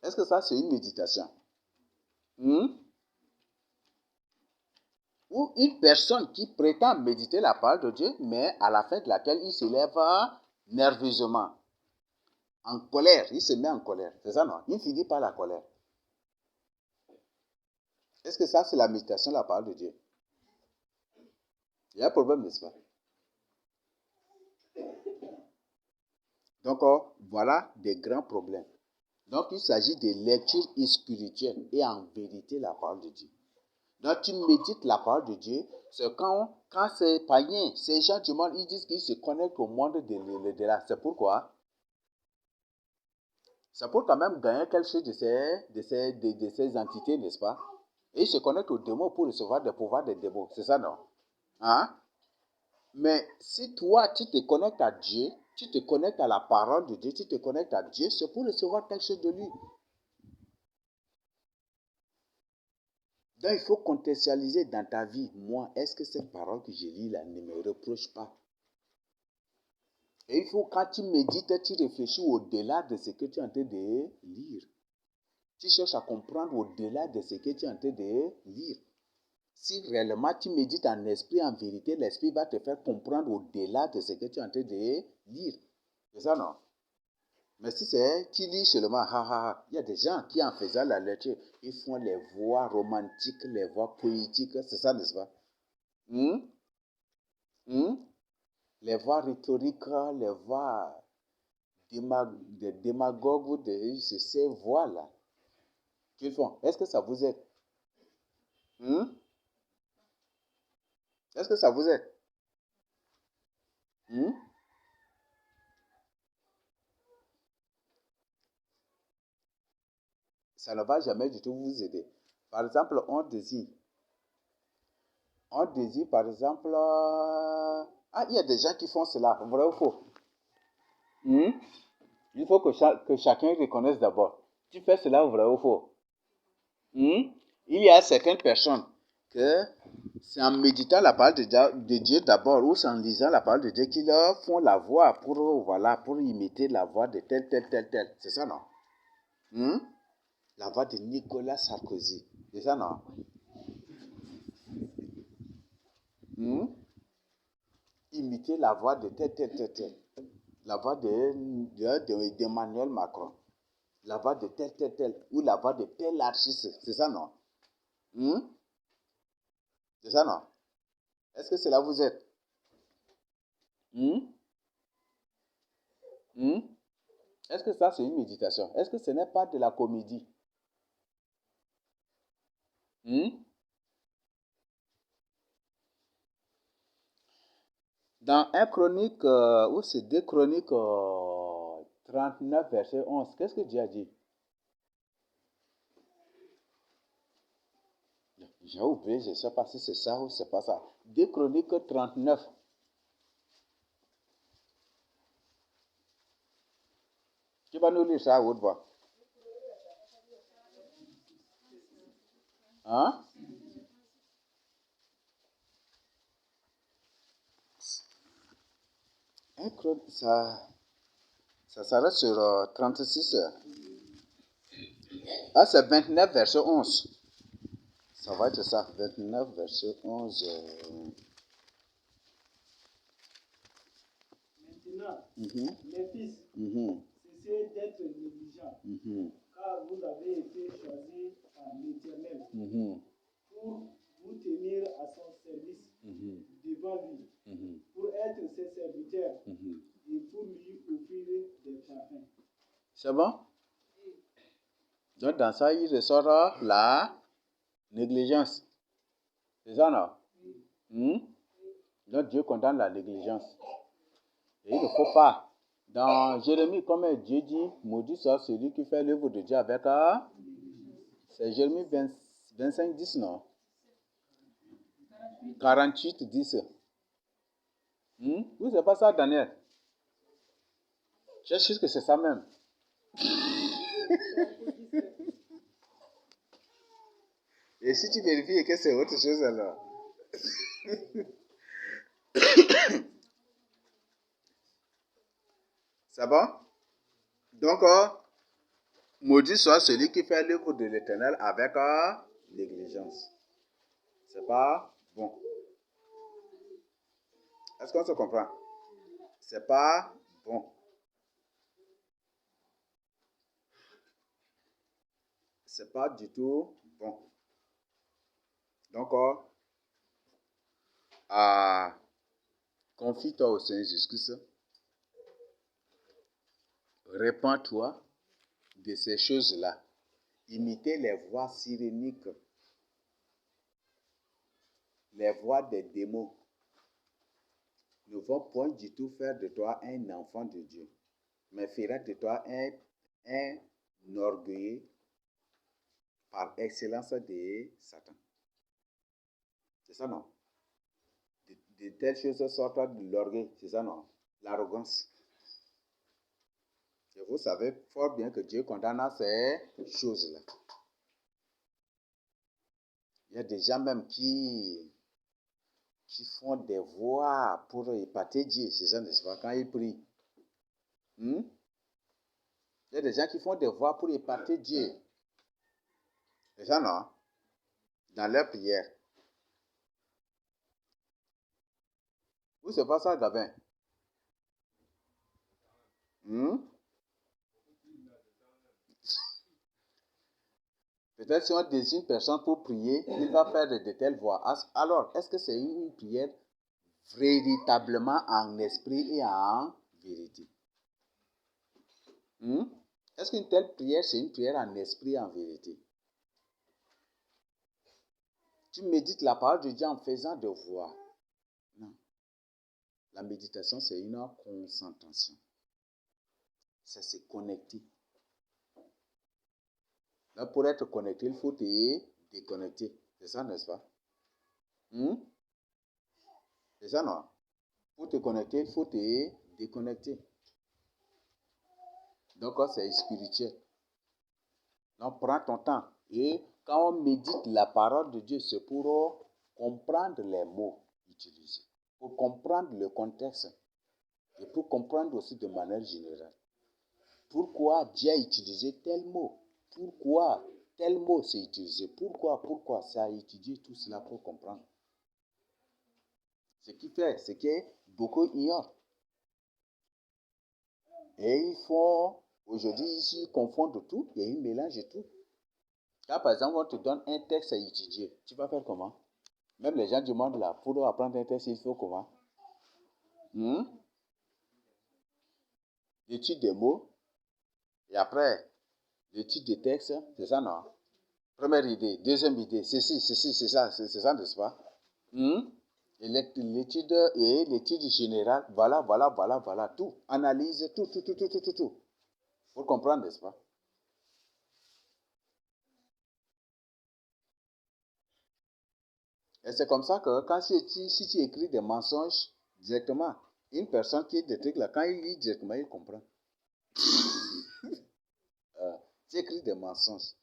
Est-ce que ça c'est une méditation? Ou une personne qui prétend méditer la parole de Dieu, mais à la fin de laquelle il se lève nerveusement, en colère, il se met en colère. C'est ça, non? Il finit par la colère. Est-ce que ça, c'est la méditation de la parole de Dieu? Il y a un problème, n'est-ce pas? Donc, voilà des grands problèmes. Donc, il s'agit de lecture spirituelle et en vérité la parole de Dieu. Donc, tu médites la parole de Dieu, c'est quand ces païens, ces gens du monde, ils disent qu'ils se connectent au monde de l'au-delà. C'est pourquoi? C'est pour quand même gagner quelque chose de ces entités, n'est-ce pas? Et ils se connectent aux démons pour recevoir des pouvoirs des démons. C'est ça, non? Hein? Mais si toi, tu te connectes à Dieu, tu te connectes à la parole de Dieu, tu te connectes à Dieu, c'est pour recevoir quelque chose de lui. Donc, il faut contextualiser dans ta vie. Moi, est-ce que cette parole que je lis là ne me reproche pas? Et il faut, quand tu médites, tu réfléchis au-delà de ce que tu es en train de lire. Tu cherches à comprendre au-delà de ce que tu es en train de lire. Si réellement tu médites en esprit, en vérité, l'esprit va te faire comprendre au-delà de ce que tu es en train de lire. C'est ça, non? Mais si tu lis seulement, il y a des gens qui, en faisant la lecture, ils font les voix romantiques, les voix poétiques, c'est ça, n'est-ce pas? Hmm? Hmm? Les voix rhétoriques, les voix des démagogues ou c'est ces voix-là qu'ils font. Est-ce que ça vous aide? Hmm? Est-ce que ça vous aide? Hmm? Ça ne va jamais du tout vous aider. Par exemple, on désire par exemple, il y a des gens qui font cela, vrai ou faux? Hmm? Il faut que chacun reconnaisse d'abord. Tu fais cela, vrai ou faux? Hmm? Il y a certaines personnes que c'est en méditant la parole de Dieu d'abord ou c'est en lisant la parole de Dieu qu'ils font la voix pour imiter la voix de tel, tel, tel, tel. C'est ça, non? Hmm? La voix de Nicolas Sarkozy. C'est ça, non? Hmm? Imiter la voix de tel, tel, tel, tel. La voix d'Emmanuel Macron. La voix de tel, tel, tel. Ou la voix de tel artiste. C'est ça, non? Hmm? C'est ça, non? Est-ce que cela vous aide? Hmm? Hmm? Est-ce que ça, c'est une méditation? Est-ce que ce n'est pas de la comédie? Hmm? Dans 1 Chronique, ou c'est 2 Chroniques 39, verset 11, qu'est-ce que Dieu a dit? J'ai oublié, je ne sais pas si c'est ça ou c'est pas ça. 2 Chroniques 39. Tu vas nous lire ça à haute voix. Hein? Ça s'arrête sur 36. Ah, c'est 29, verset 11. Ça va être ça, 29, verset 11. Maintenant, Mhm, mes fils, mhm, cessez d'être négligents, mhm, car vous avez été choisis par l'Éternel mhm, pour vous tenir à son service mhm, devant lui, mhm, pour être ses serviteurs mhm. et pour lui offrir des parfums. C'est bon? Donc, dans ça, il ressort la négligence. C'est ça, non? Hmm? Donc, Dieu condamne la négligence. Et il ne faut pas. Dans Jérémie, comme Dieu dit, maudit soit celui qui fait l'œuvre de Dieu avec c'est Jérémie 25, 10, non? 48, 10. Hmm? Oui, c'est pas ça, Daniel. Je suis sûr que c'est ça même. Et si tu vérifies que c'est autre chose alors? C'est bon? Donc, maudit soit celui qui fait l'œuvre de l'Éternel avec négligence. C'est pas bon. Est-ce qu'on se comprend? C'est pas bon. C'est pas du tout bon. Donc, confie-toi au Seigneur Jésus-Christ. Répands-toi de ces choses-là. Imiter les voix siréniques, les voix des démons, ne vont point du tout faire de toi un enfant de Dieu, mais fera de toi un orgueilleux par excellence de Satan. C'est ça, non? De telles choses sortent de l'orgueil, c'est ça, non? L'arrogance. Et vous savez fort bien que Dieu condamne ces choses-là. Il y a des gens même qui font des voix pour épater Dieu, c'est ça, n'est-ce pas, quand ils prient. Il y a des gens qui font des voix pour épater Dieu. C'est ça, non? Dans leur prière. Ou c'est pas ça, Gabin? Peut-être si on désigne une personne pour prier, il va faire de telles voix. Alors, est-ce que c'est une prière véritablement en esprit et en vérité? Est-ce qu'une telle prière, c'est une prière en esprit et en vérité? Tu médites la parole de Dieu en faisant de voix. Non. La méditation, c'est une concentration. C'est se connecter. Là, pour être connecté, il faut te déconnecter. C'est ça, n'est-ce pas? C'est ça, non? Pour te connecter, il faut te déconnecter. Donc, c'est spirituel. Donc, prends ton temps. Et quand on médite la parole de Dieu, c'est pour comprendre les mots utilisés, pour comprendre le contexte et pour comprendre aussi de manière générale. Pourquoi Dieu a utilisé tel mot? Pourquoi tel mot s'est utilisé? Pourquoi ça a étudié tout cela pour comprendre? Ce qui fait, c'est que beaucoup ignorent. Et il faut, aujourd'hui, ils confondent tout et ils mélangent tout. Quand par exemple, on te donne un texte à étudier, tu vas faire comment? Même les gens du monde là, pour apprendre un texte, il faut comment? L'étude des mots, et après, l'étude des textes, c'est ça, non? Première idée, deuxième idée, c'est ça, n'est-ce pas? Et l'étude générale, voilà, tout. Analyse, tout. Pour comprendre, n'est-ce pas? Et c'est comme ça que quand si tu écris des mensonges directement, une personne qui est des trucs là, quand il lit directement, il comprend. Tu écris des mensonges.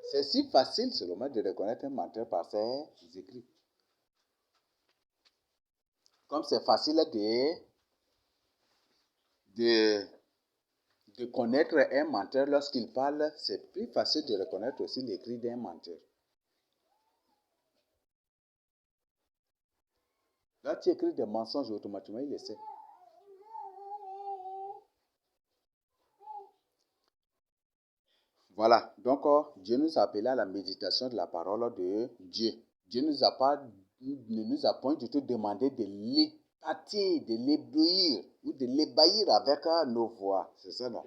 C'est si facile seulement de reconnaître un menteur par ses écrits. Comme c'est facile de connaître un menteur lorsqu'il parle, c'est plus facile de reconnaître aussi l'écrit d'un menteur. Là, tu écris des mensonges, automatiquement, il le sait. Voilà, donc Dieu nous a appelés à la méditation de la parole de Dieu. Dieu ne nous a point du tout demandé de l'épater, de l'éblouir ou de l'ébahir avec nos voix. C'est ça, non?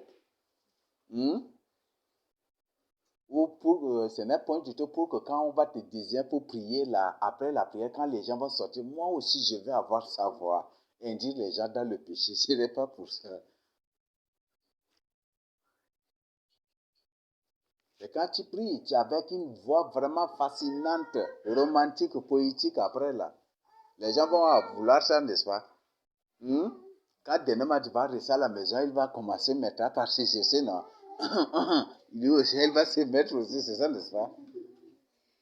Ou ce n'est point du tout pour que quand on va te désigner pour prier, là, après la prière, quand les gens vont sortir, moi aussi je vais avoir sa voix. Induire les gens dans le péché, ce n'est pas pour ça. Et quand tu pries, tu es avec une voix vraiment fascinante, romantique, poétique après là. Les gens vont vouloir ça, n'est-ce pas? Quand demain tu vas rester à la maison, il va commencer maintenant par se chercher, non? Lui aussi, il va se mettre aussi, c'est ça, n'est-ce pas?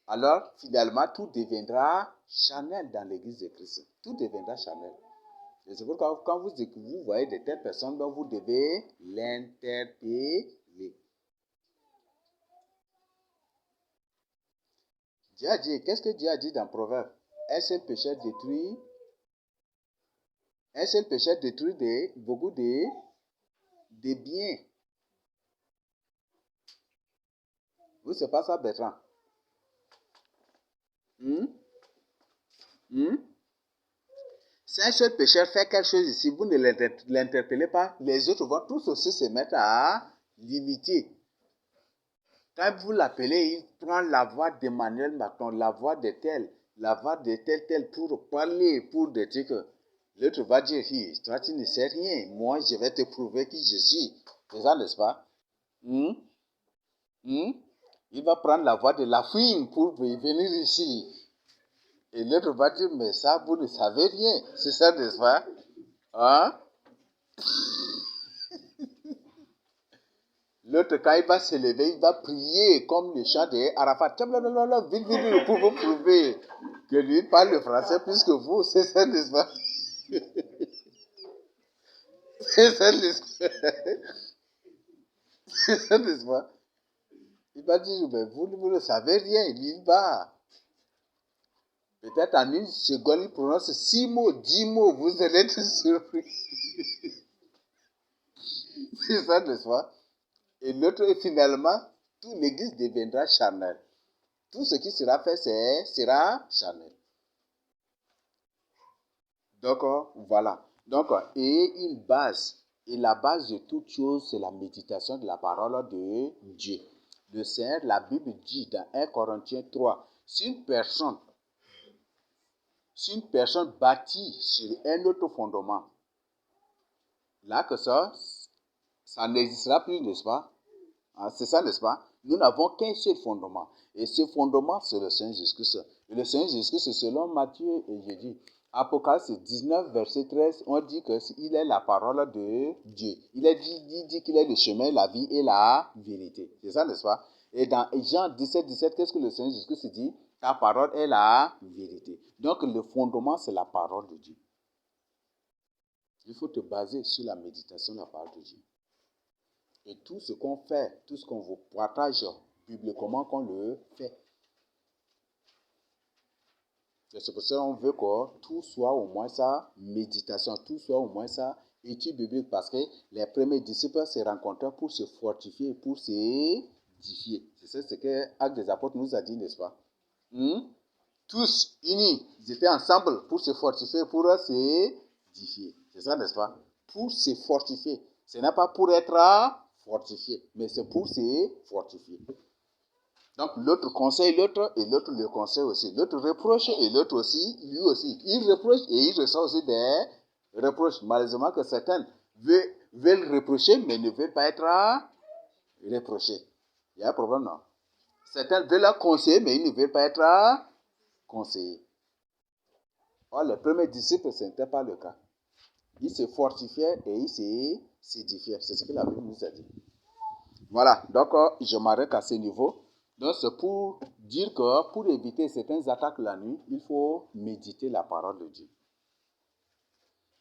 Alors, finalement, tout deviendra charnel dans l'église de Christ. Tout deviendra charnel. Et c'est pourquoi quand vous voyez de telles personnes, donc vous devez l'interpeller. Dieu a dit, qu'est-ce que Dieu a dit dans Proverbe? Un seul péché détruit beaucoup de biens. Oui, c'est pas ça, Bertrand? Si un seul pécheur fait quelque chose ici, vous ne l'interpellez pas, les autres vont tous aussi se mettre à l'imiter. Quand vous l'appelez, il prend la voix d'Emmanuel Macron, la voix de tel, pour parler, pour des trucs. L'autre va dire, toi tu ne sais rien, moi je vais te prouver qui je suis. C'est ça, n'est-ce pas? Il va prendre la voix de la fouine pour venir ici. Et l'autre va dire, mais ça, vous ne savez rien. C'est ça, n'est-ce pas? L'autre, quand il va se lever, il va prier comme le chant de Arafat. Vite, pour vous prouver que lui parle le français plus que vous. C'est ça, n'est-ce pas? C'est ça, n'est-ce pas? Il va dire, mais vous ne savez rien. Il va. Peut-être en une seconde, il prononce 6 mots, 10 mots, vous allez être surpris. C'est ça, n'est-ce pas? Et l'autre, finalement, toute l'église deviendra charnelle. Tout ce qui sera fait, sera charnel. Donc, voilà. Donc, et une base. Et la base de toute chose, c'est la méditation de la parole de Dieu. Le Seigneur, la Bible dit dans 1 Corinthiens 3, si une personne bâtit sur un autre fondement, là que ça n'existera plus, n'est-ce pas? C'est ça, n'est-ce pas? Nous n'avons qu'un seul fondement. Et ce fondement, c'est le Seigneur Jésus-Christ. Et le Seigneur Jésus-Christ, selon Matthieu et Jésus, Apocalypse 19, verset 13, on dit qu'il est la parole de Dieu. Il dit qu'il est le chemin, la vie et la vérité. C'est ça, n'est-ce pas? Et dans Jean 17, 17, qu'est-ce que le Seigneur Jésus-Christ dit? Ta parole est la vérité. Donc, le fondement, c'est la parole de Dieu. Il faut te baser sur la méditation de la parole de Dieu. Et tout ce qu'on fait, tout ce qu'on vous partage bibliquement, qu'on le fait. Et c'est pour ça qu'on veut que tout soit au moins ça, méditation, tout soit au moins ça, étude biblique, parce que les premiers disciples se rencontraient pour se fortifier, pour s'édifier. C'est ce que Actes des Apôtres nous a dit, n'est-ce pas? Tous unis, ils étaient ensemble pour se fortifier, pour s'édifier. C'est ça, n'est-ce pas? Pour se fortifier. Ce n'est pas pour être fortifié, mais c'est pour se fortifier. Donc l'autre conseille l'autre et l'autre le conseille aussi. L'autre reproche et l'autre aussi, lui aussi. Il reproche et il reçoit aussi des reproches. Malheureusement que certains veulent reprocher mais ne veulent pas être reprochés. Il y a un problème, non? Certains veulent conseiller mais ils ne veulent pas être conseillés. Or, les premiers disciples, ce n'était pas le cas. Ils se fortifiaient et ils s'édifiaient. C'est ce que la Bible nous a dit. Voilà, donc je m'arrête à ce niveau. Donc c'est pour dire que pour éviter certaines attaques la nuit, il faut méditer la parole de Dieu.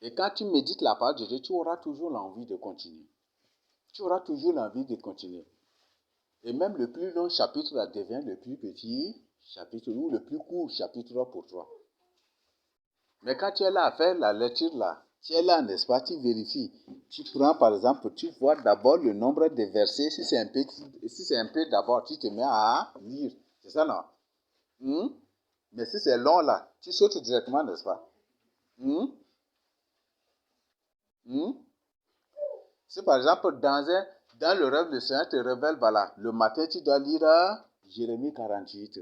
Et quand tu médites la parole de Dieu, tu auras toujours l'envie de continuer. Tu auras toujours l'envie de continuer. Et même le plus long chapitre là, devient le plus petit chapitre ou le plus court chapitre pour toi. Mais quand tu es là à faire la lecture là, tu es là, n'est-ce pas, tu vérifies. Tu prends par exemple, tu vois d'abord le nombre de versets. Si c'est un peu d'abord, tu te mets à lire. C'est ça, non? Mais si c'est long là, tu sautes directement, n'est-ce pas? Si par exemple, dans le rêve, le Seigneur te révèle, voilà, le matin, tu dois lire Jérémie 48.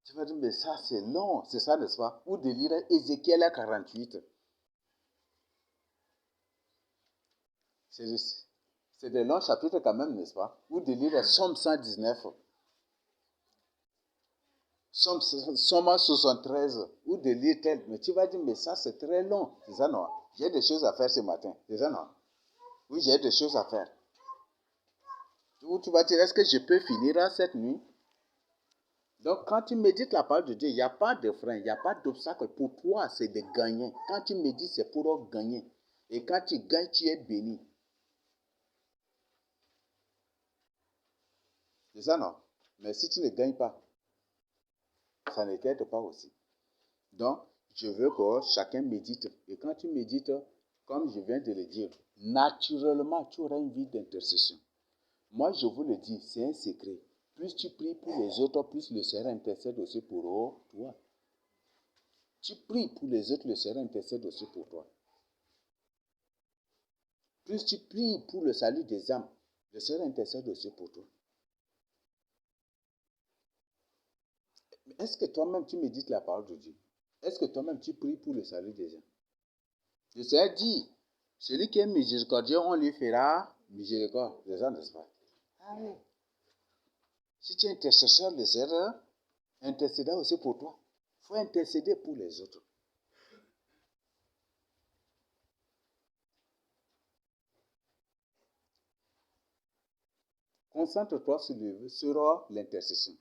Tu vas dire, mais ça c'est long, c'est ça, n'est-ce pas? Ou de lire Ézéchiel 48. C'est des longs chapitres quand même, n'est-ce pas? Ou de lire Somme 119. Somme 73. Ou de lire tel. Mais tu vas dire, mais ça c'est très long. C'est ça, non? J'ai des choses à faire ce matin. C'est ça, non? Oui, j'ai des choses à faire. Ou tu vas dire, est-ce que je peux finir cette nuit? Donc, quand tu médites la parole de Dieu, il n'y a pas de frein, il n'y a pas d'obstacle. Pour toi, c'est de gagner. Quand tu médites, c'est pour gagner. Et quand tu gagnes, tu es béni. C'est ça, non? Mais si tu ne gagnes pas, ça ne t'aide pas aussi. Donc, je veux que chacun médite. Et quand tu médites, comme je viens de le dire, naturellement, tu auras une vie d'intercession. Moi, je vous le dis, c'est un secret. Plus tu pries pour les autres, plus le Seigneur intercède aussi pour toi. Tu pries pour les autres, le Seigneur intercède aussi pour toi. Plus tu pries pour le salut des âmes, le Seigneur intercède aussi pour toi. Est-ce que toi-même tu médites la parole de Dieu? Est-ce que toi-même tu pries pour le salut des âmes? Le Seigneur dit, celui qui est miséricordieux, on lui fera miséricorde. C'est ça, n'est-ce pas? Ah oui. Si tu es intercesseur, le Seigneur intercédera aussi pour toi. Il faut intercéder pour les autres. Concentre-toi sur l'intercession.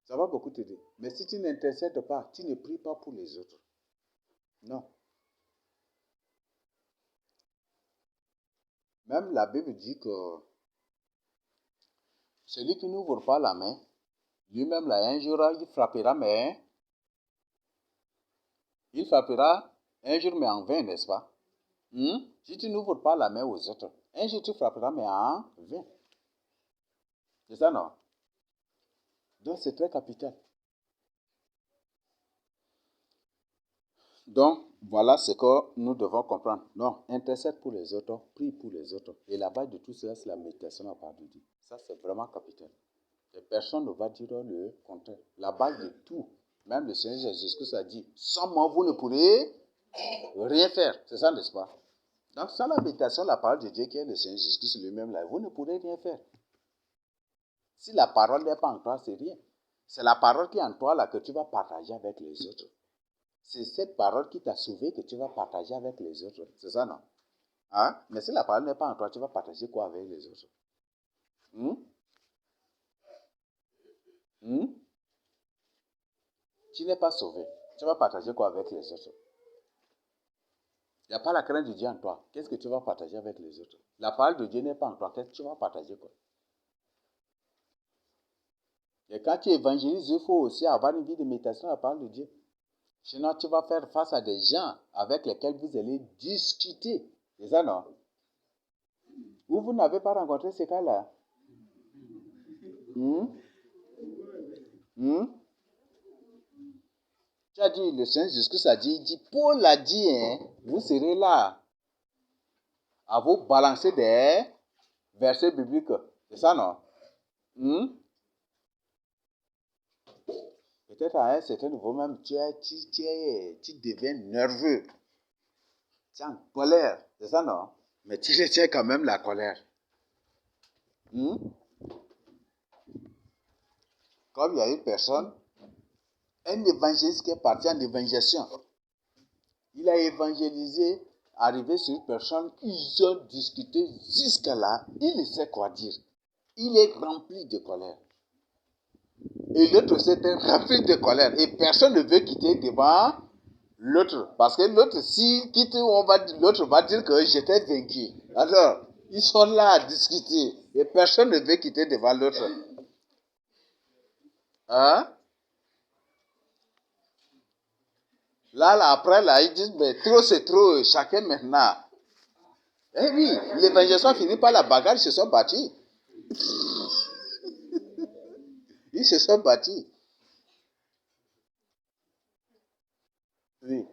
Ça va beaucoup t'aider. Mais si tu n'intercèdes pas, tu ne pries pas pour les autres. Non. Même la Bible dit que Celui qui n'ouvre pas la main, lui-même là, un jour, il frappera, mais un jour, mais en vain, n'est-ce pas? Si tu n'ouvres pas la main aux autres, un jour tu frapperas, mais en vain. C'est ça, non? Donc, c'est très capital. Donc, voilà ce que nous devons comprendre. Donc, intercède pour les autres, prie pour les autres. Et la base de tout cela, c'est la méditation à part de Dieu. Ça, c'est vraiment capital. Et personne ne va dire le contraire. La base de tout, même le Seigneur Jésus-Christ a dit, sans moi, vous ne pourrez rien faire. C'est ça, n'est-ce pas? Donc, sans la méditation, la parole de Dieu qui est le Seigneur Jésus-Christ lui-même, là, vous ne pourrez rien faire. Si la parole n'est pas en toi, c'est rien. C'est la parole qui est en toi là que tu vas partager avec les autres. C'est cette parole qui t'a sauvé que tu vas partager avec les autres. C'est ça, non? Hein? Mais si la parole n'est pas en toi, tu vas partager quoi avec les autres? Tu n'es pas sauvé. Tu vas partager quoi avec les autres? Il n'y a pas la crainte de Dieu en toi. Qu'est-ce que tu vas partager avec les autres? La parole de Dieu n'est pas en toi. Qu'est-ce que tu vas partager quoi? Et quand tu évangélises, il faut aussi avoir une vie de méditation à la parole de Dieu. Sinon, tu vas faire face à des gens avec lesquels vous allez discuter. C'est ça, non? Ou vous n'avez pas rencontré ces cas-là? Tu as dit, le Seigneur Jésus-Christ a dit, Paul a dit, vous serez là à vous balancer des versets bibliques. C'est ça, non? Peut-être à un certain niveau même, tu deviens nerveux. Tu es en colère. C'est ça, non? Mais tu retiens quand même la colère. Comme il y a une personne, un évangéliste qui est parti en évangélisation. Il a évangélisé, arrivé sur une personne, ils ont discuté jusqu'à là, il ne sait quoi dire. Il est rempli de colère. Et l'autre c'était rempli de colère. Et personne ne veut quitter devant l'autre. Parce que l'autre, s'il quitte, l'autre va dire que j'étais vaincu. Alors, ils sont là à discuter. Et personne ne veut quitter devant l'autre. Hein? Là, après, là, ils disent, mais trop, c'est trop, chacun maintenant. Eh oui, l'évangélisation finit par la bagarre, ils se sont battus. Ils se sont battus. Oui.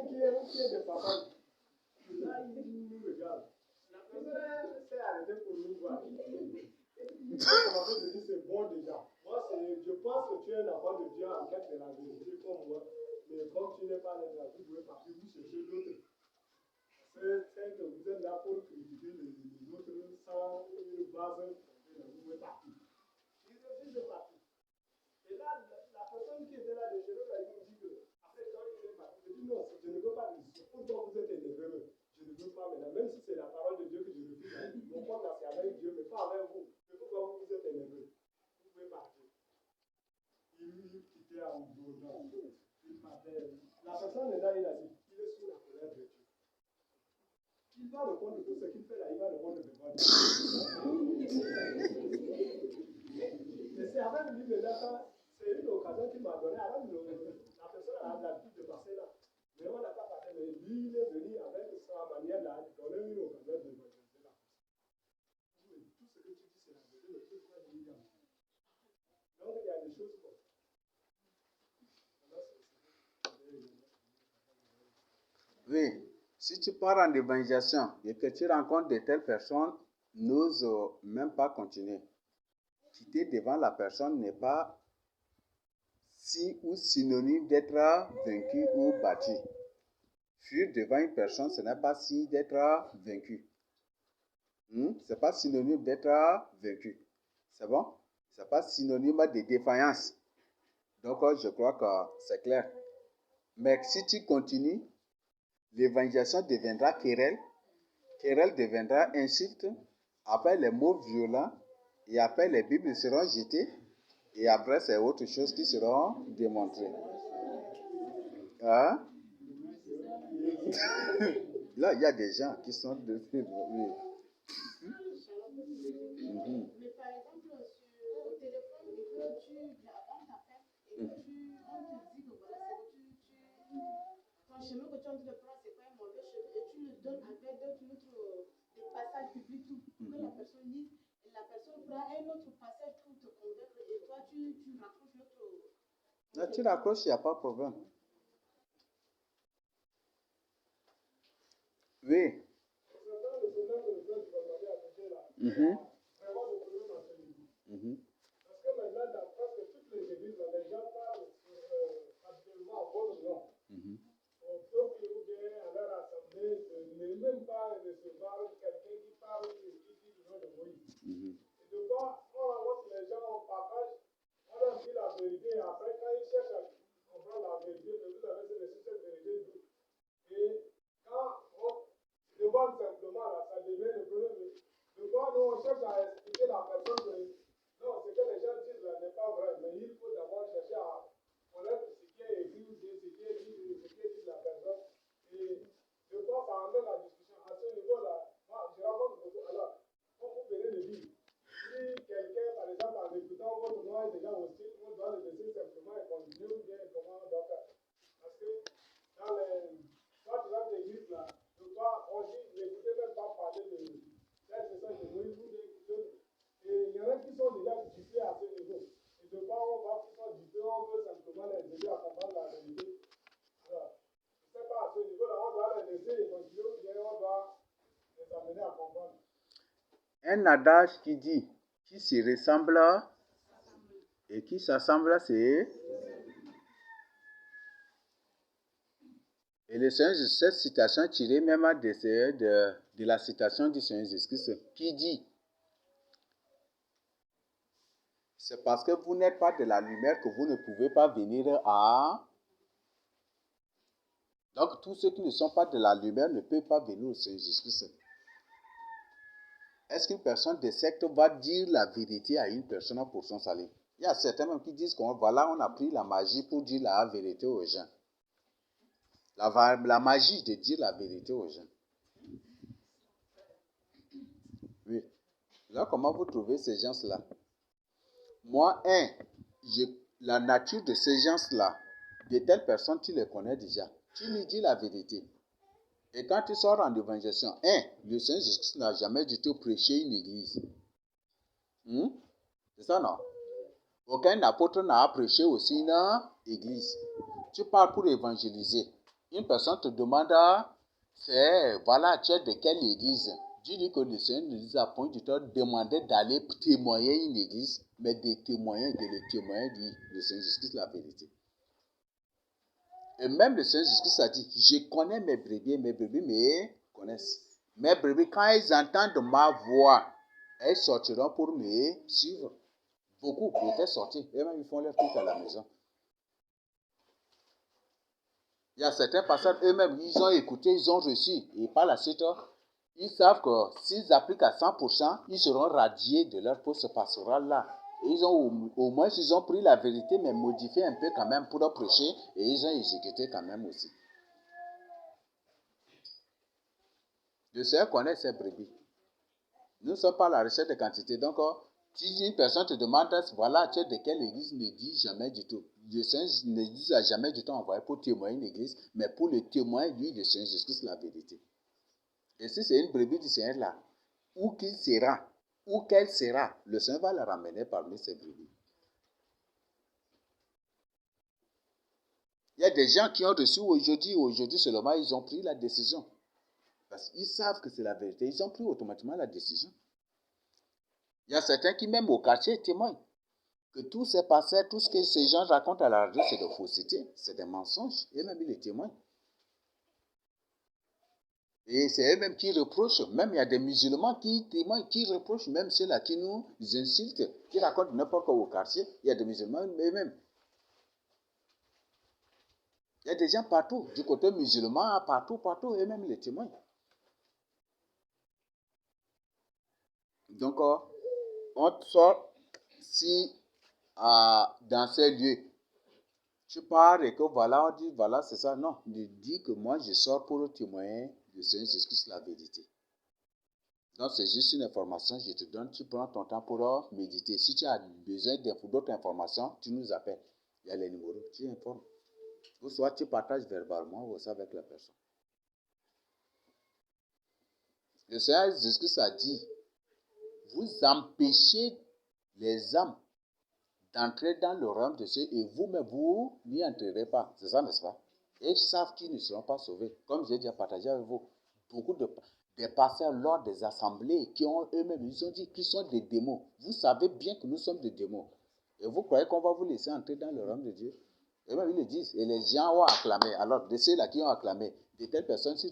quelqu'un qui est de papa. Là, il nous regarde. La personne s'est arrêtée pour nous voir. C'est bon déjà. Moi, je pense que tu es un enfant de Dieu en quête de la vérité comme moi. Mais comme tu n'es pas là, vous pouvez partir vous chercher d'autres. C'est que vous êtes là pour critiquer les autres sans une base. Vous pouvez partir. Ils refusent de partir. Et là, la personne qui était là, le cheveu, il me dit que, après, quand il est parti, je dis non, je ne veux pas dire. Pourquoi vous êtes énervé? Je ne veux pas maintenant, même si c'est la parole de Dieu que je refuse. Mon compte là, c'est avec Dieu, mais pas avec vous. Mais pourquoi vous êtes énervé? Vous pouvez partir. Il quittait en brodant. Il partait. La personne est là, il a dit, il est sous la colère de Dieu. Il va répondre de tout ce qu'il fait là, il va répondre de devant Dieu. Et c'est avec lui maintenant, c'est une occasion qu'il m'a donné. Alors, la personne a l'habitude de passer là. Mais on n'a pas passé. Mais lui, il est venu avec sa manière là, de donner une occasion de évangéliser la personne. Tout ce que tu dis, c'est la vérité. Mais tu dois dire. Donc, il y a des choses comme ça. Oui, si tu pars en évangélisation et que tu rencontres de telles personnes, n'ose même pas continuer. Quitter devant la personne n'est pas si ou synonyme d'être vaincu ou battu. Fuir devant une personne, ce n'est pas signe d'être vaincu. Ce n'est pas synonyme d'être vaincu. C'est bon? Ce n'est pas synonyme de défaillance. Donc, je crois que c'est clair. Mais si tu continues, l'évangélisation deviendra querelle. Querelle deviendra insulte. Après, les mots violents. Et après, les Bibles seront jetées. Et après, c'est autre chose qui seront démontrées. Hein? Là, il y a des gens qui sont de... Mais par exemple, au téléphone, et que on t'appelle et que on te dit que voilà, ton chemin que tu es en train de prendre, c'est pas un mauvais chemin, et tu le donnes avec des passages publics, tout, que la personne lise, et la personne prend un autre passage pour te convaincre, et toi, tu raccroches l'autre. Là, tu raccroches, il n'y a pas de problème. Oui. Parce que maintenant, dans presque toutes les églises, les gens parlent habituellement en votre nom. Au peuple ou bien à leur assemblée, ne même pas recevoir quelqu'un qui parle et qui dit le nom de Moïse. Et de quoi on avance les gens, on partage, on leur dit la vérité. Après, quand ils cherchent à comprendre la vérité, mais vous avez reçu cette vérité. Et quand on demande simplement, là, ça devient le problème. De quoi nous, on cherche à expliquer la personne que non, ce que les gens disent là n'est pas vrai, mais il faut d'abord chercher à connaître ce qui est écrit, ce qui est dit la personne. Et de quoi ça amène la discussion. À ce niveau-là, moi, je raconte beaucoup. Alors, comme vous venez de dire, si quelqu'un, par exemple, en écoutant votre nom est déjà hostile, on doit le laisser simplement et continuer ou bien comment on doit faire. Parce que dans l'église là, de quoi on dit, n'écoutez même pas parler de cette message de Moïse ou de et il y en a qui sont déjà dupés à ce niveau. Et de quoi on voit qu'ils sont dupés, on veut simplement les aider à comprendre la vérité. Alors, je ne sais pas, à ce niveau-là, on doit les laisser et continuer ou bien on doit les amener à comprendre. Un adage qui dit qui se ressemble et qui s'assemble, c'est... Et le Seigneur, cette citation tirée même de la citation du Seigneur Jésus-Christ, qui dit, c'est parce que vous n'êtes pas de la lumière que vous ne pouvez pas venir à... Donc, tous ceux qui ne sont pas de la lumière ne peuvent pas venir au Seigneur Jésus-Christ. Est-ce qu'une personne de secte va dire la vérité à une personne pour son salut? Il y a certains même qui disent voilà, on a pris la magie pour dire la vérité aux gens. La magie de dire la vérité aux gens. Oui. Là, comment vous trouvez ces gens-là? Moi, la nature de ces gens-là, de telles personnes, tu les connais déjà. Tu lui dis la vérité. Et quand tu sors en évangélisation, le Seigneur Jésus n'a jamais du tout prêché une église. C'est ça, non? Aucun apôtre n'a prêché aussi une église. Tu pars pour évangéliser. Une personne te demande, voilà, tu es de quelle église? Tu dis que le Seigneur ne nous a point du tout demandé d'aller témoigner une église, mais de témoigner, le Seigneur Jésus-Christ, la vérité. Et même le Seigneur Jésus-Christ a dit, je connais mes brebis me connaissent. Mes brebis, quand elles entendent ma voix, elles sortiront pour me suivre. Beaucoup étaient sortis, et même ils font leur truc à la maison. Il y a certains pasteurs, eux-mêmes, ils ont écouté, ils ont reçu. Et par la suite, ils savent que s'ils appliquent à 100%, ils seront radiés de leur poste pastoral-là. Et ils ont, au moins, ils ont pris la vérité, mais modifié un peu quand même pour leur prêcher. Et ils ont exécuté quand même aussi. Le Seigneur connaît ses brebis. Nous ne sommes pas à la recherche de quantité. Donc, si une personne te demande, voilà, tu es de quelle église, ne dis jamais du tout. Le Seigneur ne dit jamais du tout envoyé pour témoigner une église, mais pour le témoin, lui, le Seigneur Jésus-Christ, la vérité. Et si c'est une brebis du Seigneur là, où qu'il sera, où qu'elle sera, le Seigneur va la ramener parmi ses brebis. Il y a des gens qui ont reçu aujourd'hui seulement, ils ont pris la décision. Parce qu'ils savent que c'est la vérité, ils ont pris automatiquement la décision. Il y a certains qui, même au quartier, témoignent que tout s'est passé, tout ce que ces gens racontent à la radio, c'est de fausseté, c'est des mensonges, et même ils les témoignent. Et c'est eux-mêmes qui reprochent, même il y a des musulmans qui témoignent, qui reprochent, même ceux-là qui nous insultent, qui racontent n'importe quoi au quartier, il y a des musulmans eux-mêmes. Il y a des gens partout, du côté musulman, partout, eux-mêmes les témoignent. Donc, on sort si dans ces lieux, tu pars et que voilà, on dit voilà, c'est ça. Non, ne dis que moi je sors pour témoigner de Seigneur Jésus-Christ, la vérité. Donc, c'est juste une information, je te donne, tu prends ton temps pour méditer. Si tu as besoin d'autres informations, tu nous appelles. Il y a les numéros, tu informes. Ou soit tu partages verbalement ou ça avec la personne. Le Seigneur Jésus-Christ a dit, vous empêchez les âmes d'entrer dans le royaume de Dieu et vous-même, vous n'y entrerez pas. C'est ça, n'est-ce pas? Et ils savent qu'ils ne seront pas sauvés. Comme j'ai déjà partagé avec vous, beaucoup des pasteurs lors des assemblées qui ont eux-mêmes, ils ont dit qu'ils sont des démons. Vous savez bien que nous sommes des démons. Et vous croyez qu'on va vous laisser entrer dans le royaume de Dieu? Et même ils le disent. Et les gens ont acclamé. Alors, de ceux-là qui ont acclamé, de telles personnes, si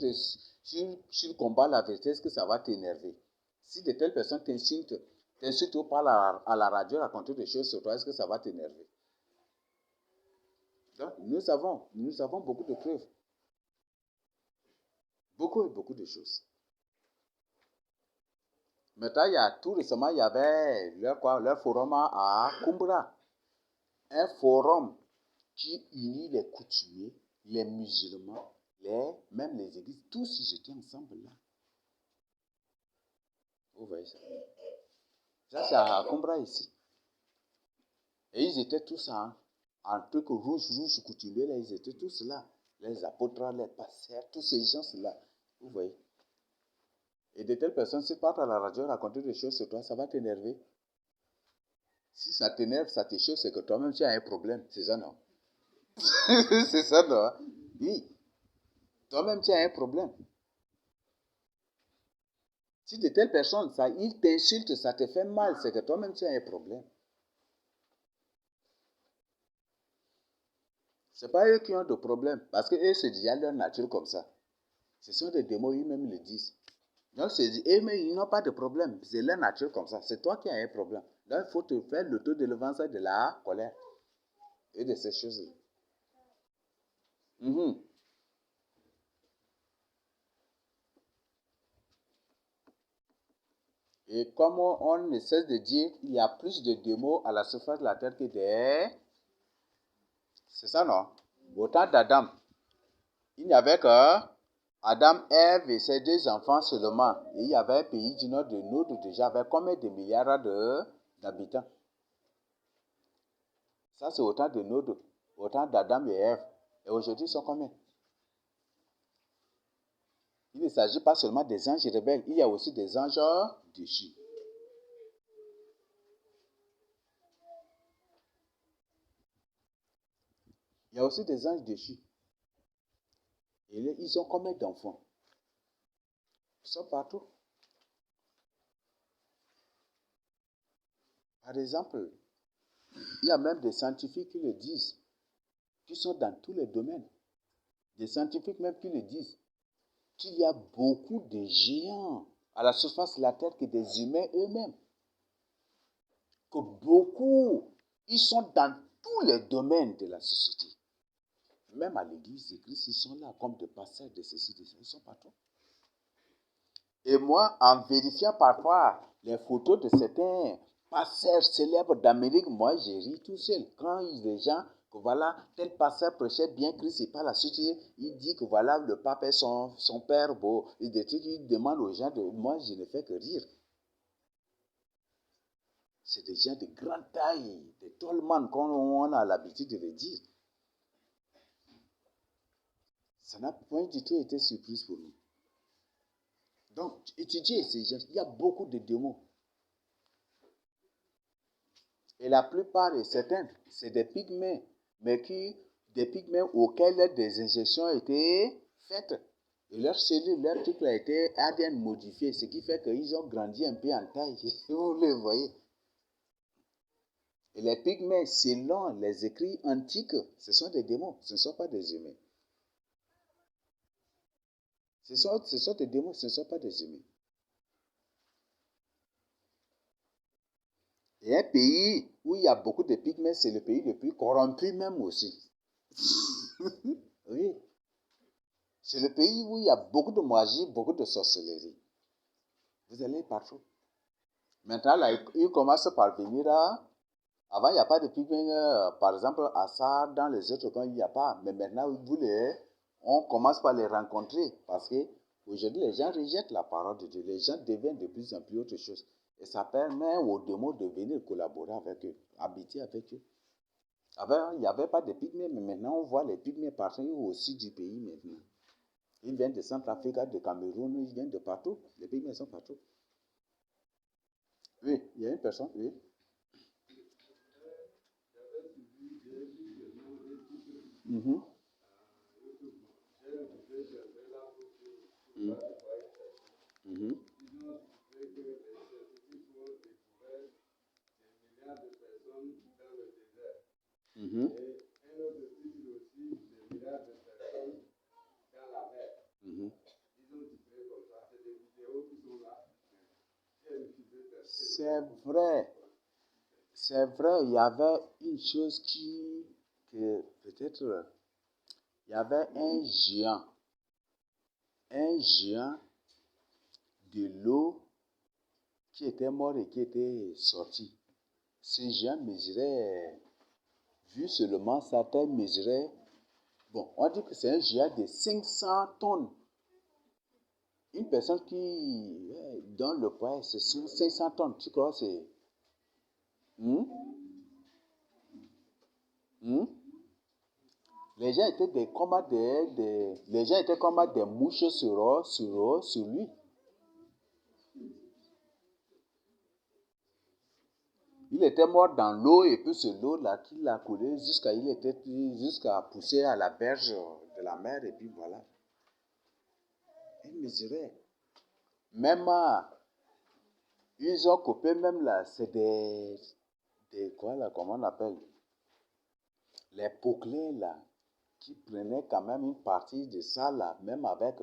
tu combats la vérité, est-ce que ça va t'énerver? Si de telles personnes t'insultent ou parlent à la radio, raconter des choses sur toi, est-ce que ça va t'énerver? Donc, nous avons beaucoup de preuves. Beaucoup et beaucoup de choses. Maintenant, tout récemment, il y avait leur forum à Kumbra. Un forum qui unit les coutumiers, les musulmans, même les églises. Tous ils étaient ensemble là. Vous voyez ça? Ça, c'est à Kumbra ici. Et ils étaient tous en truc rouge coutumier, là, ils étaient tous là. Les apôtres, les pasteurs, tous ces gens-là. Vous voyez? Et de telles personnes, si partent à la radio raconter des choses sur toi, ça va t'énerver. Si ça t'énerve, ça te choque, c'est que toi-même tu as un problème. C'est ça, non? C'est ça, non? Oui. Toi-même tu as un problème. Si de telles personnes, ils t'insultent, ça te fait mal, c'est que toi-même tu as un problème. Ce n'est pas eux qui ont de problème, parce qu'eux, c'est déjà leur nature comme ça. Ce sont des démons, eux-mêmes le disent. Donc, eux-mêmes, ils n'ont pas de problème. C'est leur nature comme ça. C'est toi qui as un problème. Donc, il faut te faire le taux de l'avance de la colère et de ces choses-là. Et comme on ne cesse de dire, il y a plus de démons à la surface de la terre que des... C'est ça, non? Au temps d'Adam, il n'y avait que Adam, Ève et ses deux enfants seulement. Et il y avait un pays du nord de Nod déjà avec combien de milliards d'habitants? Ça, c'est au temps de Nod, au temps d'Adam et Ève. Et aujourd'hui, ils sont combien? Il ne s'agit pas seulement des anges rebelles, il y a aussi des anges déchus. Il y a aussi des anges déchus. Et ils ont combien d'enfants? Ils sont partout. Par exemple, il y a même des scientifiques qui le disent, qui sont dans tous les domaines. Des scientifiques même qui le disent, qu'il y a beaucoup de géants à la surface de la Terre que des humains eux-mêmes. Que beaucoup, ils sont dans tous les domaines de la société. Même à l'église de Christ, ils sont là comme des pasteurs de ceci, de ça. Ils sont partout. Et moi, en vérifiant parfois les photos de certains pasteurs célèbres d'Amérique, moi, j'ai ri tout seul. Quand les gens, que voilà, tel pasteur prêchait bien Christ, et par la suite, il dit que voilà, le pape est son père beau. Il demande aux gens, moi, je ne fais que rire. C'est des gens de grande taille, des tolman, comme on a l'habitude de le dire. Ça n'a point du tout été surprise pour nous. Donc, étudiez ces gens, il y a beaucoup de démons. Et la plupart de certains, c'est des pygmées, mais des pygmées auxquels des injections ont été faites. Et leur cellule, leur truc a été ADN modifié, ce qui fait qu'ils ont grandi un peu en taille. Vous le voyez. Et les pygmées, selon les écrits antiques, ce sont des démons, ce ne sont pas des humains. Ce sont des démons, ce ne sont pas des humains. Et un pays où il y a beaucoup de pygmées, c'est le pays le plus corrompu même aussi. Oui. C'est le pays où il y a beaucoup de magie, beaucoup de sorcellerie. Vous allez partout. Maintenant, là, ils commencent par venir à... Avant, il n'y a pas de pygmées, par exemple, à ça, dans les autres coins, il n'y a pas. Mais maintenant, on commence par les rencontrer. Parce que aujourd'hui, les gens rejettent la parole de Dieu. Les gens deviennent de plus en plus autre chose. Et ça permet aux démons de venir collaborer avec eux, habiter avec eux. Avant, il n'y avait pas de pygmées, mais maintenant, on voit les pygmées partout au sud du pays maintenant. Ils viennent de Centrafrique, de Cameroun, ils viennent de partout. Les pygmées sont partout. Oui, il y a une personne, oui. Mm-hmm. Mm-hmm. Mm-hmm. Mm-hmm. C'est vrai, il y avait une chose que peut-être, il y avait un géant de l'eau qui était mort et qui était sorti. Ce géant mesurait, vu seulement sa taille, mesurait, bon, on dit que c'est un géant de 500 tonnes. Une personne qui, dans le poids, c'est 500 tonnes, tu crois c'est... Les gens étaient comme des mouches sur lui. Il était mort dans l'eau et puis c'est l'eau là qui l'a coulé jusqu'à pousser à la berge de la mer et puis voilà. Il mesurait. Même ils ont coupé même là, c'est quoi là, comment on appelle? Les poclés là, qui prenaient quand même une partie de ça là, même avec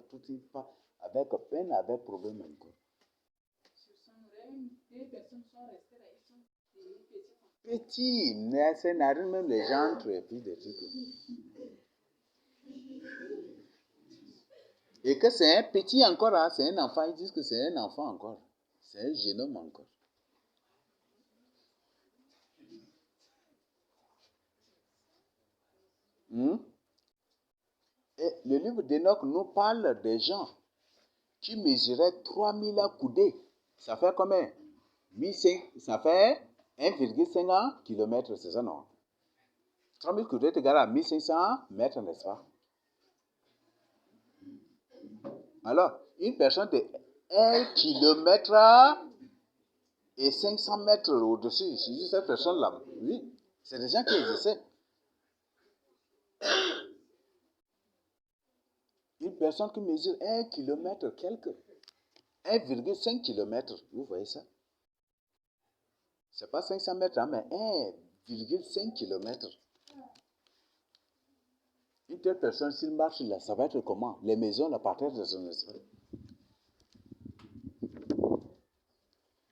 avec peine, avec problème encore. Petit, mais ça n'arrive même les gens entre et puis des trucs. Et que c'est un petit encore, hein, c'est un enfant, ils disent que c'est un enfant encore. C'est un jeune homme encore. Et le livre d'Enoch nous parle des gens qui mesuraient 3000 coudées. Ça fait combien? Ça fait 1,5 km, c'est ça, non? 3000 coudées est égal à 1500 mètres, n'est-ce pas? Alors, une personne de 1 km et 500 mètres au-dessus, cette personne-là, oui, c'est des gens qui existaient. personnes qui mesurent 1 km quelque. 1,5 km. Vous voyez ça? C'est pas 500 mètres, hein, mais 1,5 km. Une telle personne, s'il marche là, ça va être comment? Les maisons, la parterre de son esprit.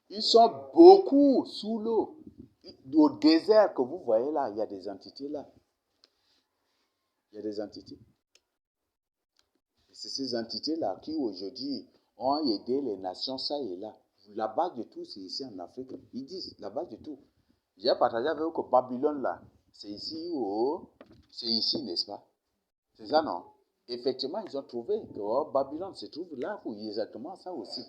Ils sont beaucoup sous l'eau. Au désert que vous voyez là, il y a des entités là. Il y a des entités. Et c'est ces entités-là qui aujourd'hui ont aidé les nations ça et là. La base de tout, c'est ici en Afrique. Ils disent la base de tout. J'ai partagé avec vous que Babylone là, c'est ici, n'est-ce pas? C'est ça, non? Effectivement, ils ont trouvé que Babylone se trouve là où exactement ça aussi.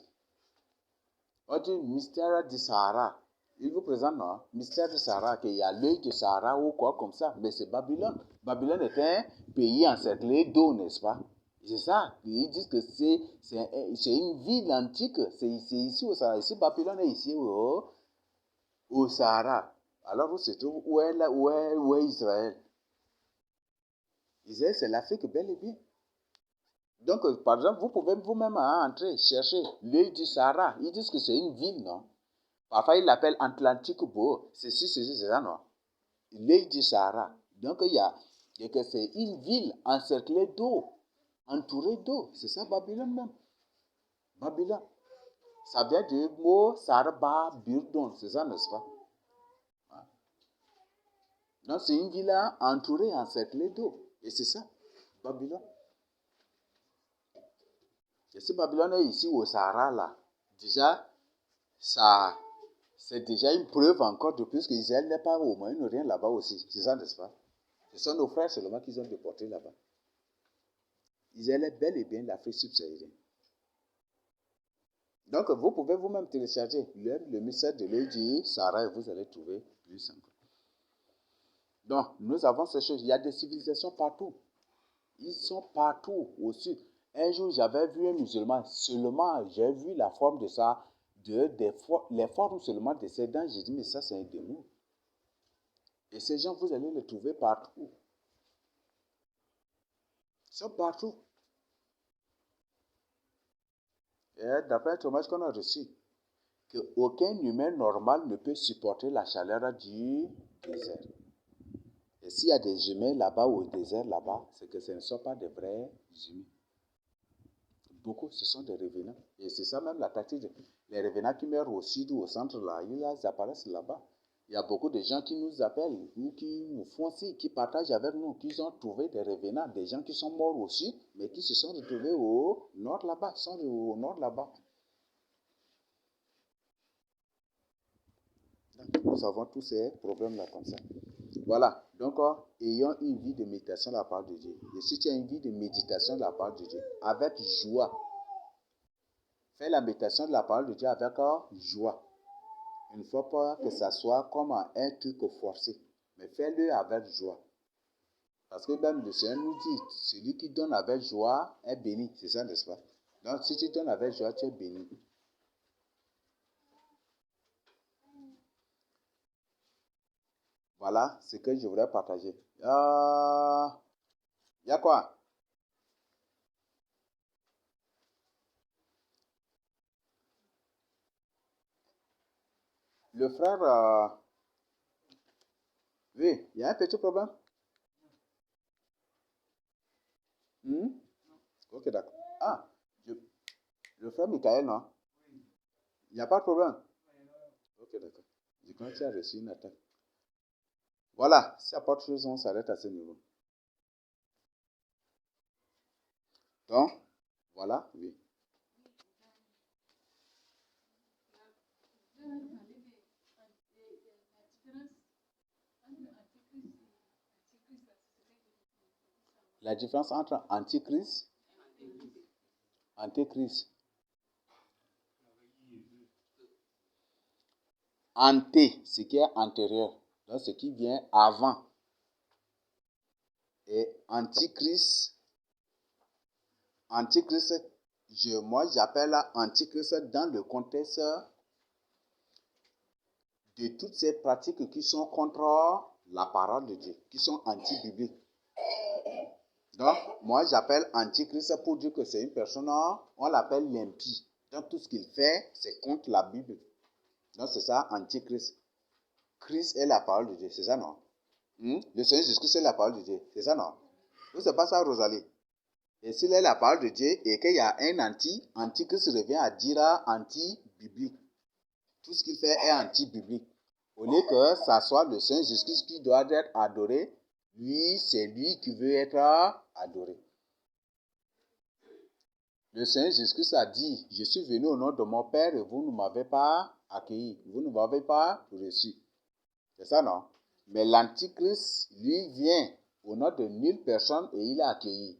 On dit mystère du Sahara. Il vous présente, non? Mystère du Sahara, qu'il y a l'œil du Sahara ou quoi comme ça. Mais c'est Babylone. Babylone est un pays encerclé d'eau, n'est-ce pas? C'est ça. Ils disent que c'est une ville antique. C'est ici au Sahara. Ici, Babylone est ici au Sahara. Alors, où se trouve? Où est Israël? Israël, c'est l'Afrique, bel et bien. Donc, par exemple, vous pouvez vous-même entrer, chercher l'œil du Sahara. Ils disent que c'est une ville, non? Parfois, ils l'appellent Atlantique Beau. C'est ça, non? L'œil du Sahara. Donc, il y a que c'est une ville encerclée d'eau, entourée d'eau. C'est ça, Babylone même. Babylone. Ça vient du mot Sarba Burdon. C'est ça, n'est-ce pas? Donc, c'est une ville entourée, encerclée d'eau. Et c'est ça, Babylone. Et si Babylone est ici au Sahara, là, déjà, ça, c'est déjà une preuve encore de plus qu'Israël n'est pas au Moyen-Orient là-bas aussi. C'est ça, n'est-ce pas? Ce sont nos frères seulement qu'ils ont déportés là-bas. Israël est bel et bien l'Afrique subsaharienne. Donc, vous pouvez vous-même télécharger le mystère de l'œil du Sahara et vous allez trouver plus encore. Donc, nous avons ces choses. Il y a des civilisations partout. Ils sont partout au sud. Un jour, j'avais vu un musulman. Seulement, j'ai vu la forme de ça. Les formes seulement de ces dents. J'ai dit, mais ça, c'est un démon. Et ces gens, vous allez les trouver partout. Ils sont partout. Et d'après un témoignage qu'on a reçu, qu'aucun humain normal ne peut supporter la chaleur du désert. Et s'il y a des humains là-bas au désert, là-bas, c'est que ce ne sont pas des vrais humains. Beaucoup, ce sont des revenants. Et c'est ça même la tactique. Les revenants qui meurent au sud ou au centre, là, ils apparaissent là-bas. Il y a beaucoup de gens qui nous appellent, ou qui nous font signe, qui partagent avec nous, qu'ils ont trouvé des revenants, des gens qui sont morts au sud, mais qui se sont retrouvés au nord là-bas, sont au nord là-bas. Nous avons tous ces problèmes-là comme ça. Voilà, donc ayons une vie de méditation de la part de Dieu. Et si tu as une vie de méditation de la part de Dieu, avec joie, fais la méditation de la parole de Dieu avec joie. Il ne faut pas que ça soit comme un truc forcé, mais fais-le avec joie. Parce que même le Seigneur nous dit, celui qui donne avec joie est béni. C'est ça, n'est-ce pas? Donc, si tu donnes avec joie, tu es béni. Voilà ce que je voudrais partager. Il y a quoi? Le frère, oui, il y a un petit problème? Ok, d'accord. Ah, le frère Michael, non? Il n'y a pas de problème? Ok, d'accord. Je crois que tu as reçu une attaque. Voilà, si à pas de choses, on s'arrête à ce niveau. Donc, voilà, oui. La différence entre antichrist, antéchrist. Anté, ce qui est antérieur, donc ce qui vient avant. Et antichrist, moi j'appelle antichrist dans le contexte de toutes ces pratiques qui sont contre la parole de Dieu, qui sont anti-bibliques. Donc, moi, j'appelle antichrist pour dire que c'est une personne, on l'appelle l'impie. Donc, tout ce qu'il fait, c'est contre la Bible. Donc, c'est ça, antichrist. Christ est la parole de Dieu, c'est ça, non? Le Seigneur Jésus-Christ est la parole de Dieu, c'est ça, non? Donc, c'est pas ça, Rosalie. Et s'il est la parole de Dieu et qu'il y a un antichrist revient à dire anti-biblique. Tout ce qu'il fait est anti-biblique. Au lieu que ça soit le Seigneur Jésus-Christ qui doit être adoré, lui, c'est lui qui veut être adoré. Le Seigneur Jésus-Christ a dit, je suis venu au nom de mon Père et vous ne m'avez pas accueilli, vous ne m'avez pas reçu. C'est ça, non? Mais l'antichrist, lui, vient au nom de nulle personne et il est accueilli.